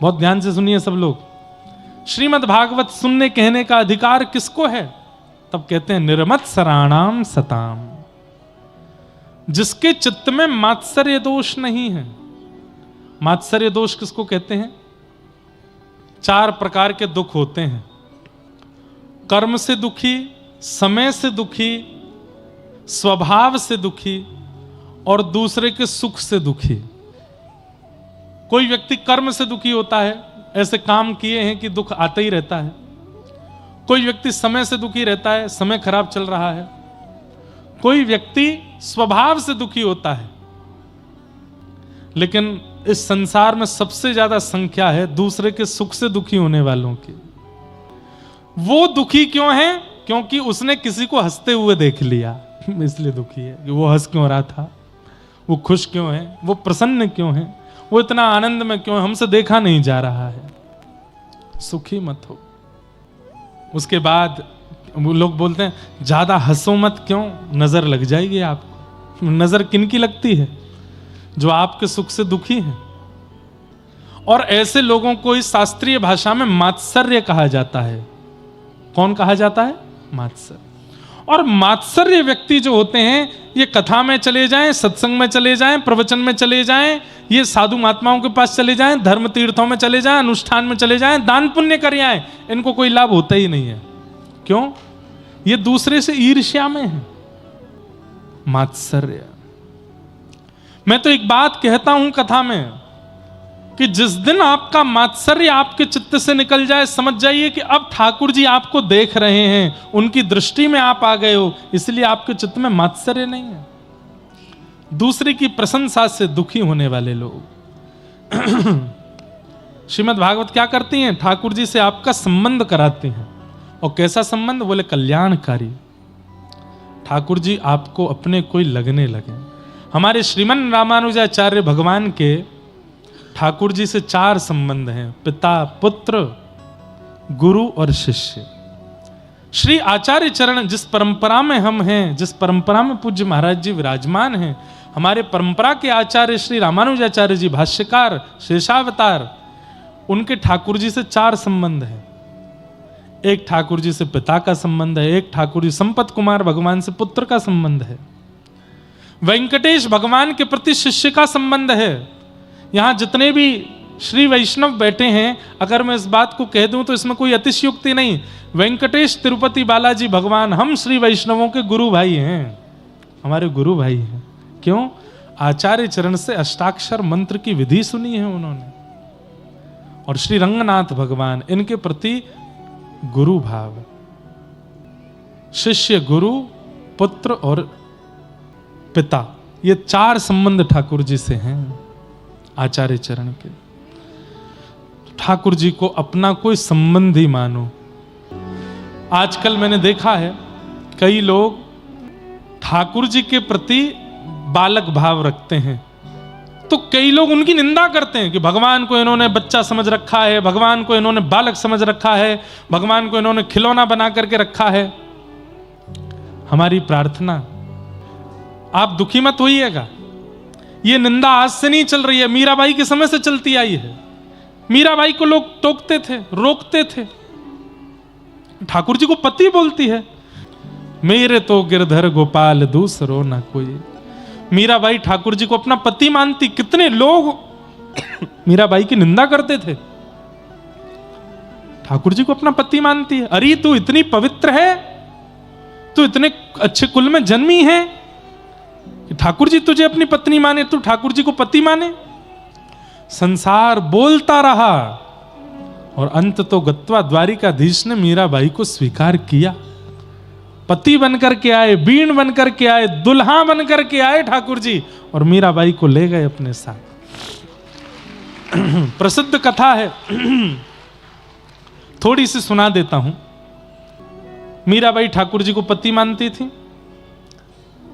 बहुत ध्यान से सुनिए सब लोग। श्रीमद् भागवत सुनने कहने का अधिकार किसको है? तब कहते हैं निर्मत्सराणाम सताम, जिसके चित्त में मात्सर्य दोष नहीं है। मात्सर्य दोष किसको कहते हैं? 4 प्रकार के दुख होते हैं। कर्म से दुखी, समय से दुखी, स्वभाव से दुखी और दूसरे के सुख से दुखी। कोई व्यक्ति कर्म से दुखी होता है, ऐसे काम किए हैं कि दुख आता ही रहता है। कोई व्यक्ति समय से दुखी रहता है, समय खराब चल रहा है। कोई व्यक्ति स्वभाव से दुखी होता है। लेकिन इस संसार में सबसे ज्यादा संख्या है दूसरे के सुख से दुखी होने वालों की। वो दुखी क्यों है? क्योंकि उसने किसी को हंसते हुए देख लिया, इसलिए दुखी है। कि वो हंस क्यों रहा था, वो खुश क्यों है, वो प्रसन्न क्यों है, वो इतना आनंद में क्यों है, हमसे देखा नहीं जा रहा है। सुखी मत हो। उसके बाद वो लोग बोलते हैं ज्यादा हंसो मत, क्यों? नजर लग जाएगी आपको। नजर किनकी लगती है? जो आपके सुख से दुखी हैं। और ऐसे लोगों को इस शास्त्रीय भाषा में मात्सर्य कहा जाता है। कौन कहा जाता है? मात्सर्य। और मात्सर्य व्यक्ति जो होते हैं, ये कथा में चले जाएं, सत्संग में चले जाएं, प्रवचन में चले जाएं, ये साधु महात्माओं के पास चले जाएं, धर्म तीर्थों में चले जाएं, अनुष्ठान में चले जाएं, दान पुण्य कर आएं, इनको कोई लाभ होता ही नहीं है। क्यों? ये दूसरे से ईर्ष्या में है, मात्सर्य। मैं तो एक बात कहता हूं कथा में कि जिस दिन आपका मात्सर्य आपके चित्त से निकल जाए, समझ जाइए कि अब ठाकुर जी आपको देख रहे हैं, उनकी दृष्टि में आप आ गए हो, इसलिए आपके चित्त में मात्सर्य नहीं है। दूसरे की प्रशंसा से दुखी होने वाले लोग श्रीमद् भागवत क्या करती हैं? ठाकुर जी से आपका संबंध कराती हैं। और कैसा संबंध? बोले कल्याणकारी। ठाकुर जी आपको अपने कोई लगने लगे। हमारे श्रीमन रामानुजाचार्य भगवान के ठाकुर जी से 4 संबंध हैं, पिता, पुत्र, गुरु और शिष्य। श्री आचार्य चरण जिस परंपरा में हम हैं, जिस परंपरा में पूज्य महाराज जी विराजमान हैं, हमारे परंपरा के आचार्य श्री रामानुजाचार्य जी भाष्यकार, शेषावतार, उनके ठाकुर जी से 4 संबंध हैं। एक ठाकुर जी से पिता का संबंध है, एक ठाकुर जी संपत कुमार भगवान से पुत्र का संबंध है, वेंकटेश भगवान के प्रति शिष्य का संबंध है। यहां जितने भी श्री वैष्णव बैठे हैं, अगर मैं इस बात को कह दूं तो इसमें कोई अतिशयोक्ति नहीं। वेंकटेश तिरुपति बालाजी भगवान हम श्री वैष्णवों के गुरु भाई हैं, हमारे गुरु भाई हैं। क्यों? आचार्य चरण से अष्टाक्षर मंत्र की विधि सुनी है उन्होंने। और श्री रंगनाथ भगवान, इनके प्रति गुरु भाव, शिष्य, गुरु, पुत्र और पिता, ये 4 संबंध ठाकुर जी से हैं आचार्य चरण के। ठाकुर जी को अपना कोई संबंधी मानो। आजकल मैंने देखा है कई लोग ठाकुर जी के प्रति बालक भाव रखते हैं, तो कई लोग उनकी निंदा करते हैं कि भगवान को इन्होंने बच्चा समझ रखा है, भगवान को इन्होंने बालक समझ रखा है, भगवान को इन्होंने खिलौना बना करके रखा है। हमारी प्रार्थना, आप दुखी मत होइएगा, ये निंदा आज से नहीं चल रही है, मीराबाई के समय से चलती आई है। मीराबाई को लोग टोकते थे, रोकते थे, ठाकुर जी को पति बोलती है, मेरे तो गिरधर गोपाल दूसरो ना कोई। मीराबाई ठाकुर जी को अपना पति मानती। कितने लोग मीराबाई की निंदा करते थे, ठाकुर जी को अपना पति मानती है। अरे तू इतनी पवित्र है, तू इतने अच्छे कुल में जन्मी है, ठाकुर जी तुझे अपनी पत्नी माने, तू ठाकुर जी को पति माने। संसार बोलता रहा और अंत तो गत्वा द्वारिकाधीश ने मीराबाई को स्वीकार किया। पति बनकर के आए, बीण बनकर के आए, दुल्हा बनकर के आए ठाकुर जी, और मीराबाई को ले गए अपने साथ। प्रसिद्ध कथा है, थोड़ी सी सुना देता हूं। मीराबाई ठाकुर जी को पति मानती थी,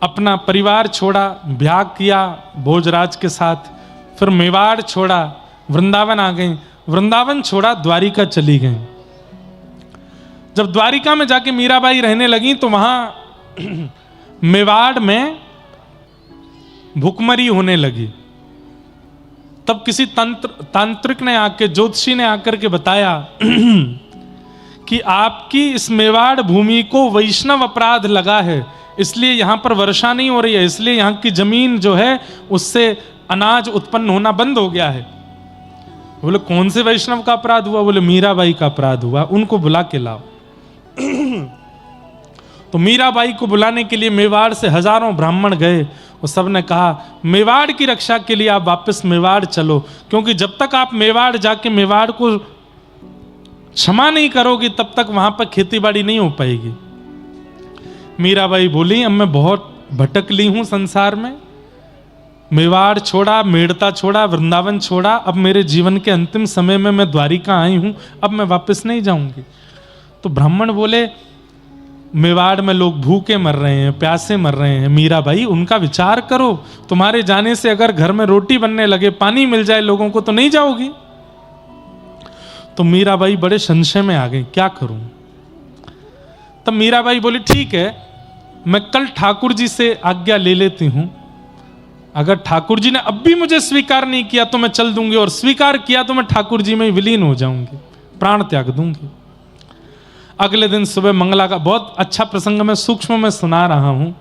अपना परिवार छोड़ा, ब्याह किया भोजराज के साथ, फिर मेवाड़ छोड़ा, वृंदावन आ गई, वृंदावन छोड़ा, द्वारिका चली गई। जब द्वारिका में जाके मीराबाई रहने लगी तो वहां मेवाड़ में भुखमरी होने लगी। तब किसी तांत्रिक ने आके, ज्योतिषी ने आकर के बताया कि आपकी इस मेवाड़ भूमि को वैष्णव अपराध लगा है, इसलिए यहां पर वर्षा नहीं हो रही है, इसलिए यहां की जमीन जो है उससे अनाज उत्पन्न होना बंद हो गया है। बोले कौन से वैष्णव का अपराध हुआ? बोले मीराबाई का अपराध हुआ, उनको बुला के लाओ। तो मीराबाई को बुलाने के लिए मेवाड़ से हजारों ब्राह्मण गए और सबने कहा मेवाड़ की रक्षा के लिए आप वापस मेवाड़ चलो, क्योंकि जब तक आप मेवाड़ जाके मेवाड़ को क्षमा नहीं करोगे तब तक वहां पर खेती बाड़ी नहीं हो पाएगी। मीराबाई बोली अब मैं बहुत भटक ली हूं संसार में, मेवाड़ छोड़ा, मेड़ता छोड़ा, वृंदावन छोड़ा, अब मेरे जीवन के अंतिम समय में मैं द्वारिका आई हूं, अब मैं वापस नहीं जाऊंगी। तो ब्राह्मण बोले मेवाड़ में लोग भूखे मर रहे हैं, प्यासे मर रहे हैं, मीराबाई उनका विचार करो, तुम्हारे जाने से अगर घर में रोटी बनने लगे, पानी मिल जाए लोगों को तो नहीं जाओगी। तो मीराबाई बड़े संशय में आ गई, क्या करूं। तब मीराबाई बोली ठीक है, मैं कल ठाकुर जी से आज्ञा ले लेती हूं, अगर ठाकुर जी ने अब भी मुझे स्वीकार नहीं किया तो मैं चल दूंगी, और स्वीकार किया तो मैं ठाकुर जी में विलीन हो जाऊंगी, प्राण त्याग दूंगी। अगले दिन सुबह मंगला का बहुत अच्छा प्रसंग मैं सूक्ष्म में सुना रहा हूं।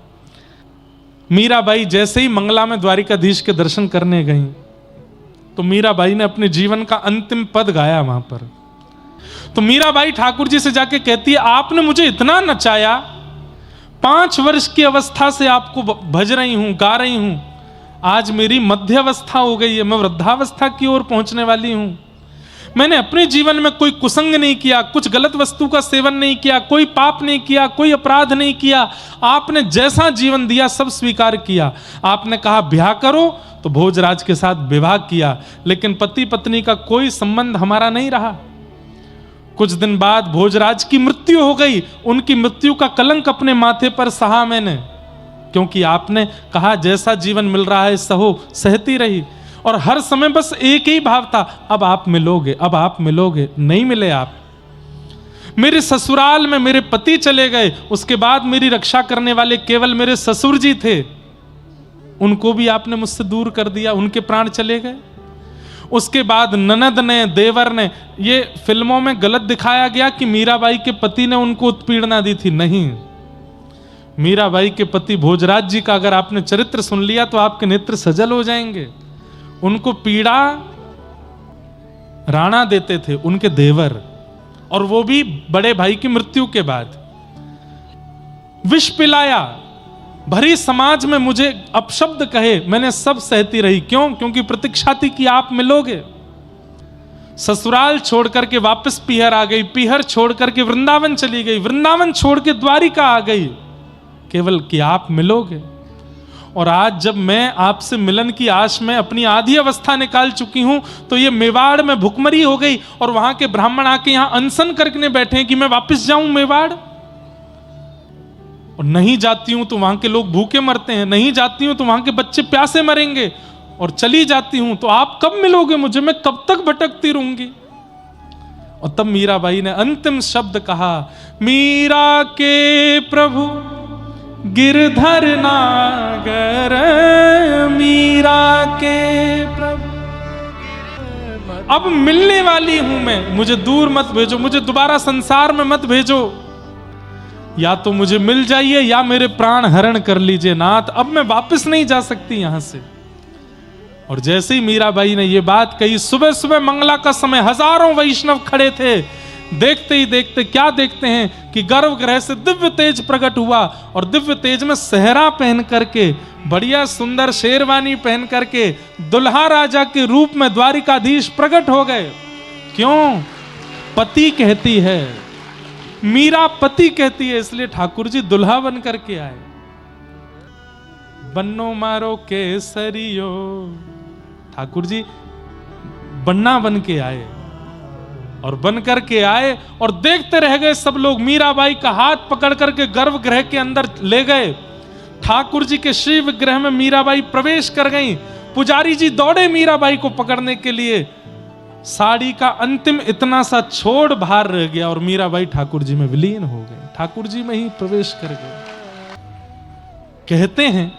मीराबाई जैसे ही मंगला में द्वारिकाधीश के दर्शन करने गई तो मीराबाई ने अपने जीवन का अंतिम पद गाया वहां पर। तो मीराबाई ठाकुर जी से जाके कहती है, आपने मुझे इतना नचाया, 5 वर्ष की अवस्था से आपको भज रही हूं, गा रही हूं, आज मेरी मध्य अवस्था हो गई है, मैं वृद्धावस्था की ओर पहुंचने वाली हूं। मैंने अपने जीवन में कोई कुसंग नहीं किया, कुछ गलत वस्तु का सेवन नहीं किया, कोई पाप नहीं किया, कोई अपराध नहीं किया। आपने जैसा जीवन दिया सब स्वीकार किया। आपने कहा ब्याह करो तो भोजराज के साथ विवाह किया, लेकिन पति पत्नी का कोई संबंध हमारा नहीं रहा। कुछ दिन बाद भोजराज की मृत्यु हो गई। उनकी मृत्यु का कलंक अपने माथे पर सहा मैंने, क्योंकि आपने कहा जैसा जीवन मिल रहा है सहो, सहती रही। और हर समय बस एक ही भाव था, अब आप मिलोगे, अब आप मिलोगे। नहीं मिले आप। मेरे ससुराल में मेरे पति चले गए, उसके बाद मेरी रक्षा करने वाले केवल मेरे ससुर जी थे, उनको भी आपने मुझसे दूर कर दिया, उनके प्राण चले गए। उसके बाद ननद ने, देवर ने, ये फिल्मों में गलत दिखाया गया कि मीराबाई के पति ने उनको उत्पीड़ना दी थी। नहीं, मीराबाई के पति भोजराज जी का अगर आपने चरित्र सुन लिया तो आपके नेत्र सजल हो जाएंगे। उनको पीड़ा राणा देते थे, उनके देवर, और वो भी बड़े भाई की मृत्यु के बाद। विष पिलाया, भरी समाज में मुझे अपशब्द कहे, मैंने सब सहती रही। क्यों? क्योंकि प्रतीक्षा थी कि आप मिलोगे। ससुराल छोड़ करके वापस पीहर आ गई, पीहर छोड़ करके वृंदावन चली गई, वृंदावन छोड़ के द्वारिका आ गई, केवल कि आप मिलोगे। और आज जब मैं आपसे मिलन की आश में अपनी आधी अवस्था निकाल चुकी हूं, तो ये मेवाड़ में भुखमरी हो गई और वहां के ब्राह्मण आके यहां अनशन करके बैठे हैं कि मैं वापस जाऊं मेवाड़। और नहीं जाती हूं तो वहां के लोग भूखे मरते हैं, नहीं जाती हूं तो वहां के बच्चे प्यासे मरेंगे, और चली जाती हूं तो आप कब मिलोगे मुझे, मैं कब तक भटकती रहूंगी। और तब मीराबाई ने अंतिम शब्द कहा, मीरा के प्रभु गिरधर नागर, मीरा के प्रभु अब मिलने वाली हूं मैं, मुझे दूर मत भेजो, मुझे दोबारा संसार में मत भेजो। या तो मुझे मिल जाइए या मेरे प्राण हरण कर लीजिए नाथ, अब मैं वापस नहीं जा सकती यहां से। और जैसे ही मीराबाई ने यह बात कही, सुबह सुबह मंगला का समय, हजारों वैष्णव खड़े थे। देखते ही देखते क्या देखते हैं कि गर्भगृह से दिव्य तेज प्रकट हुआ, और दिव्य तेज में सेहरा पहन करके, बढ़िया सुंदर शेरवानी पहन करके दुल्हा राजा के रूप में द्वारिकाधीश प्रकट हो गए। क्यों? पति कहती है, मीरा पति कहती है, इसलिए ठाकुर जी दुल्हा बन करके आए। बन्नो मारो केसरियो, ठाकुर जी बन्ना बन के आए, और बन करके आए और देखते रह गए सब लोग। मीराबाई का हाथ पकड़ करके गर्भगृह के अंदर ले गए। ठाकुर जी के श्री विग्रह में मीराबाई प्रवेश कर गई। पुजारी जी दौड़े मीराबाई को पकड़ने के लिए। साड़ी का अंतिम इतना सा छोड़ बाहर रह गया और मीराबाई ठाकुर जी में विलीन हो गए, ठाकुर जी में ही प्रवेश कर गए। कहते हैं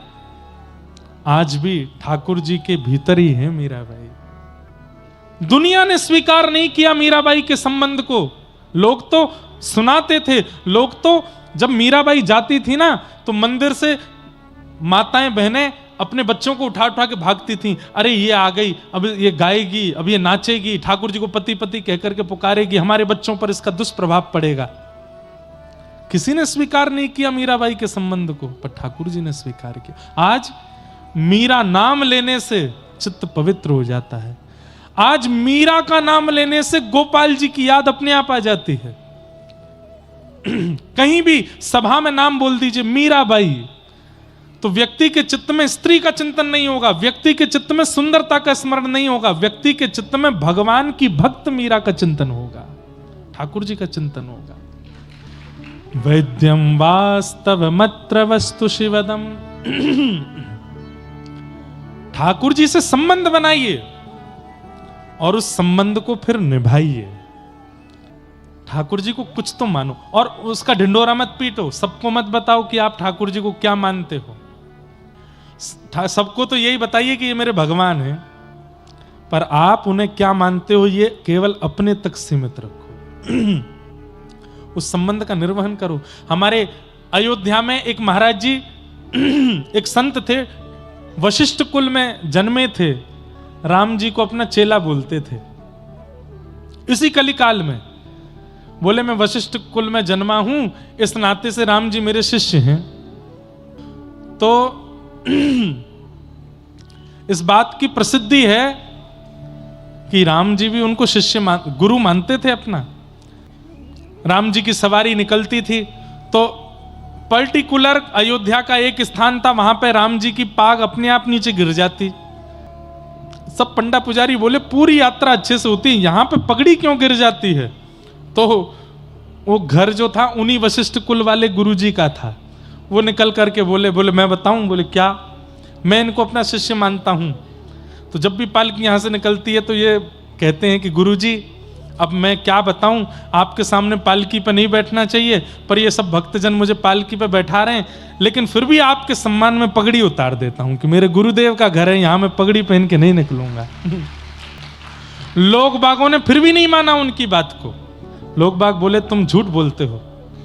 आज भी ठाकुर जी के भीतर ही है मीराबाई। दुनिया ने स्वीकार नहीं किया मीराबाई के संबंध को। लोग तो सुनाते थे, लोग तो जब मीराबाई जाती थी ना तो मंदिर से माताएं बहनें अपने बच्चों को उठा उठा के भागती थी। अरे ये आ गई, अब ये गाएगी, अब ये नाचेगी, ठाकुर जी को पति पति कहकर के पुकारेगी, हमारे बच्चों पर इसका दुष्प्रभाव पड़ेगा। किसी ने स्वीकार नहीं किया मीराबाई के संबंध को, पर ठाकुर जी ने स्वीकार किया। आज मीरा नाम लेने से चित्त पवित्र हो जाता है। आज मीरा का नाम लेने से गोपाल जी की याद अपने आप आ जाती है। कहीं भी सभा में नाम बोल दीजिए मीराबाई, तो व्यक्ति के चित्त में स्त्री का चिंतन नहीं होगा, व्यक्ति के चित्त में सुंदरता का स्मरण नहीं होगा, व्यक्ति के चित्त में भगवान की भक्त मीरा का चिंतन होगा, ठाकुर जी का चिंतन होगा। वैद्यम वास्तव मत्र वस्तु शिवदम। ठाकुर जी से संबंध बनाइए और उस संबंध को फिर निभाइए। ठाकुर जी को कुछ तो मानो और उसका ढिंडोरा मत पीटो। सबको मत बताओ कि आप ठाकुर जी को क्या मानते हो। सबको तो यही बताइए कि ये मेरे भगवान हैं, पर आप उन्हें क्या मानते हो ये केवल अपने तक सीमित रखो। उस संबंध का निर्वहन करो। हमारे अयोध्या में एक महाराज जी एक संत थे, वशिष्ठ कुल में जन्मे थे, राम जी को अपना चेला बोलते थे। इसी कलिकाल में बोले मैं वशिष्ठ कुल में जन्मा हूं, इस नाते से राम जी मेरे शिष्य हैं। तो इस बात की प्रसिद्धि है कि राम जी भी उनको गुरु मानते थे अपना। राम जी की सवारी निकलती थी तो पर्टिकुलर अयोध्या का एक स्थान था, वहां पे राम जी की पाग अपने आप नीचे गिर जाती। सब पंडा पुजारी बोले पूरी यात्रा अच्छे से होती है, यहां पे पगड़ी क्यों गिर जाती है? तो वो घर जो था उन्हीं वशिष्ठ कुल वाले गुरुजी का था। वो निकल करके बोले मैं बताऊं? बोले क्या? मैं इनको अपना शिष्य मानता हूं। तो जब भी पालकी यहां से निकलती है तो ये कहते हैं कि गुरुजी अब मैं क्या बताऊं, आपके सामने पालकी पर नहीं बैठना चाहिए, पर ये सब भक्तजन मुझे पालकी पर बैठा रहे हैं, लेकिन फिर भी आपके सम्मान में पगड़ी उतार देता हूं कि मेरे गुरुदेव का घर है, यहां मैं पगड़ी पहन के नहीं निकलूंगा। लोग बागों ने फिर भी नहीं माना उनकी बात को। लोग बाग बोले तुम झूठ बोलते हो।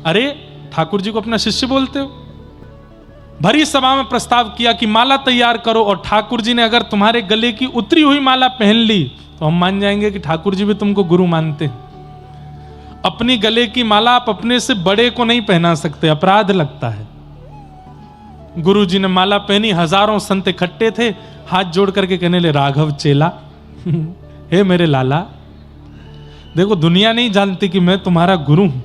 अरे ठाकुर जी को अपना शिष्य बोलते हो? भरी सभा में प्रस्ताव किया कि माला तैयार करो, और ठाकुर जी ने अगर तुम्हारे गले की उतरी हुई माला पहन ली तो हम मान जाएंगे कि ठाकुर जी भी तुमको गुरु मानते हैं। अपनी गले की माला आप अपने से बड़े को नहीं पहना सकते, अपराध लगता है। गुरु जी ने माला पहनी, हजारों संत इकट्ठे थे, हाथ जोड़ करके कहने ले राघव चेला हे मेरे लाला, देखो दुनिया नहीं जानती कि मैं तुम्हारा गुरु हूं,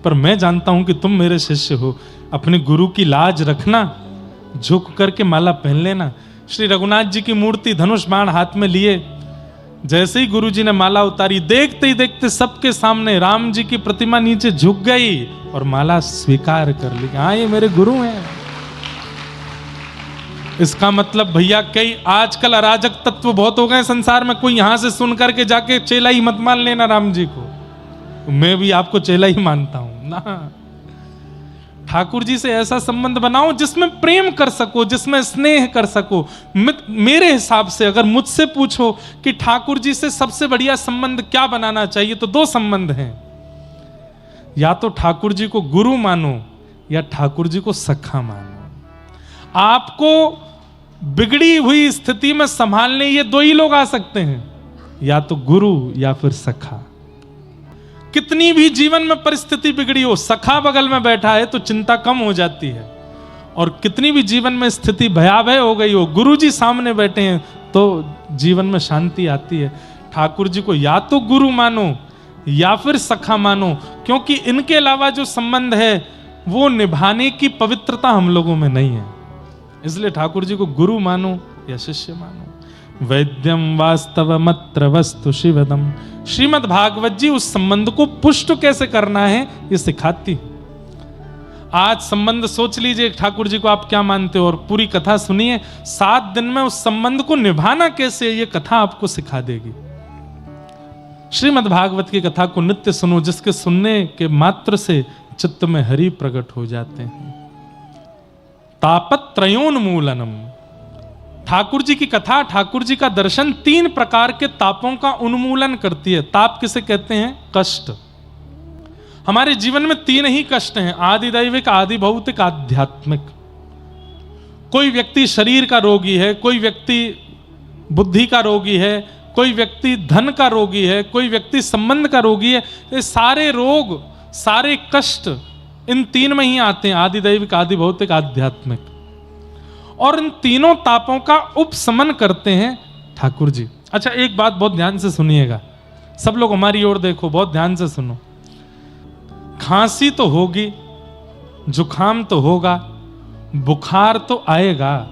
पर मैं जानता हूं कि तुम मेरे शिष्य हो। अपने गुरु की लाज रखना, झुक करके माला पहन लेना। श्री रघुनाथ जी की मूर्ति धनुष बाण हाथ में लिए, जैसे ही गुरु जी ने माला उतारी, देखते ही देखते सबके सामने राम जी की प्रतिमा नीचे झुक गई और माला स्वीकार कर ली। हाँ ये मेरे गुरु हैं। इसका मतलब भैया कई आजकल अराजक तत्व बहुत हो गए संसार में, कोई यहां से सुन करके जाके चेला ही मत मान लेना राम जी को। मैं भी आपको चेला ही मानता हूं ना। ठाकुर जी से ऐसा संबंध बनाओ जिसमें प्रेम कर सको, जिसमें स्नेह कर सको। मेरे हिसाब से अगर मुझसे पूछो कि ठाकुर जी से सबसे बढ़िया संबंध क्या बनाना चाहिए, तो दो संबंध हैं। या तो ठाकुर जी को गुरु मानो या ठाकुर जी को सखा मानो। आपको बिगड़ी हुई स्थिति में संभालने ये दो ही लोग आ सकते हैं, या तो गुरु या फिर सखा। कितनी भी जीवन में परिस्थिति बिगड़ी हो, सखा बगल में बैठा है तो चिंता कम हो जाती है, और कितनी भी जीवन में स्थिति भयावह हो गई हो, गुरुजी सामने बैठे हैं तो जीवन में शांति आती है। ठाकुर जी को या तो गुरु मानो या फिर सखा मानो, क्योंकि इनके अलावा जो संबंध है वो निभाने की पवित्रता हम लोगों में नहीं है। इसलिए ठाकुर जी को गुरु मानो या शिष्य मानो। वैद्यम वास्तवमत्र वस्तु शिवदम। श्रीमद् भागवत जी उस संबंध को पुष्ट कैसे करना है ये सिखाती। आज संबंध सोच लीजिए ठाकुर जी को आप क्या मानते हो, और पूरी कथा सुनिए। 7 दिन में उस संबंध को निभाना कैसे ये कथा आपको सिखा देगी। श्रीमद् भागवत की कथा को नित्य सुनो, जिसके सुनने के मात्र से चित्त में हरि प्रकट हो जाते हैं। तापत्रयोन्मूलनम। ठाकुर जी की कथा, ठाकुर जी का दर्शन 3 प्रकार के तापों का उन्मूलन करती है। ताप किसे कहते हैं? कष्ट। हमारे जीवन में 3 ही कष्ट हैं, आदि दैविक, आदि भौतिक, आध्यात्मिक। कोई व्यक्ति शरीर का रोगी है, कोई व्यक्ति बुद्धि का रोगी है, कोई व्यक्ति धन का रोगी है, कोई व्यक्ति संबंध का रोगी है। ये सारे रोग, सारे कष्ट इन 3 में ही आते हैं, आदि दैविक, आदि भौतिक, आध्यात्मिक। और इन तीनों तापों का उपशमन करते हैं ठाकुर जी। अच्छा एक बात बहुत ध्यान से सुनिएगा, सब लोग हमारी ओर देखो, बहुत ध्यान से सुनो। खांसी तो होगी, जुखाम तो होगा, बुखार तो आएगा,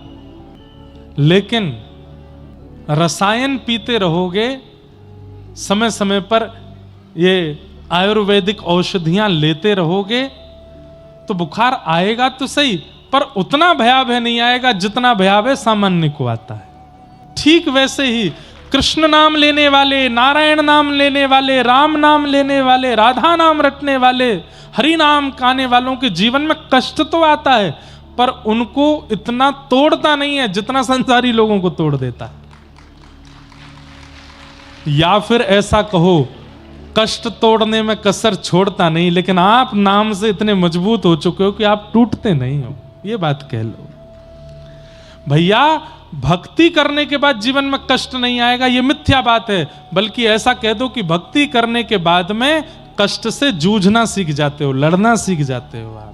लेकिन रसायन पीते रहोगे, समय समय पर ये आयुर्वेदिक औषधियां लेते रहोगे, तो बुखार आएगा तो सही, पर उतना भयावह नहीं आएगा जितना भयावह सामान्य को आता है। ठीक वैसे ही कृष्ण नाम लेने वाले, नारायण नाम लेने वाले, राम नाम लेने वाले, राधा नाम रटने वाले, हरि नाम गाने वालों के जीवन में कष्ट तो आता है, पर उनको इतना तोड़ता नहीं है जितना संसारी लोगों को तोड़ देता है। या फिर ऐसा कहो कष्ट तोड़ने में कसर छोड़ता नहीं, लेकिन आप नाम से इतने मजबूत हो चुके हो कि आप टूटते नहीं हो, ये बात कह लो भैया। भक्ति करने के बाद जीवन में कष्ट नहीं आएगा, ये मिथ्या बात है। बल्कि ऐसा कह दो कि भक्ति करने के बाद में कष्ट से जूझना सीख जाते हो, लड़ना सीख जाते हो आप।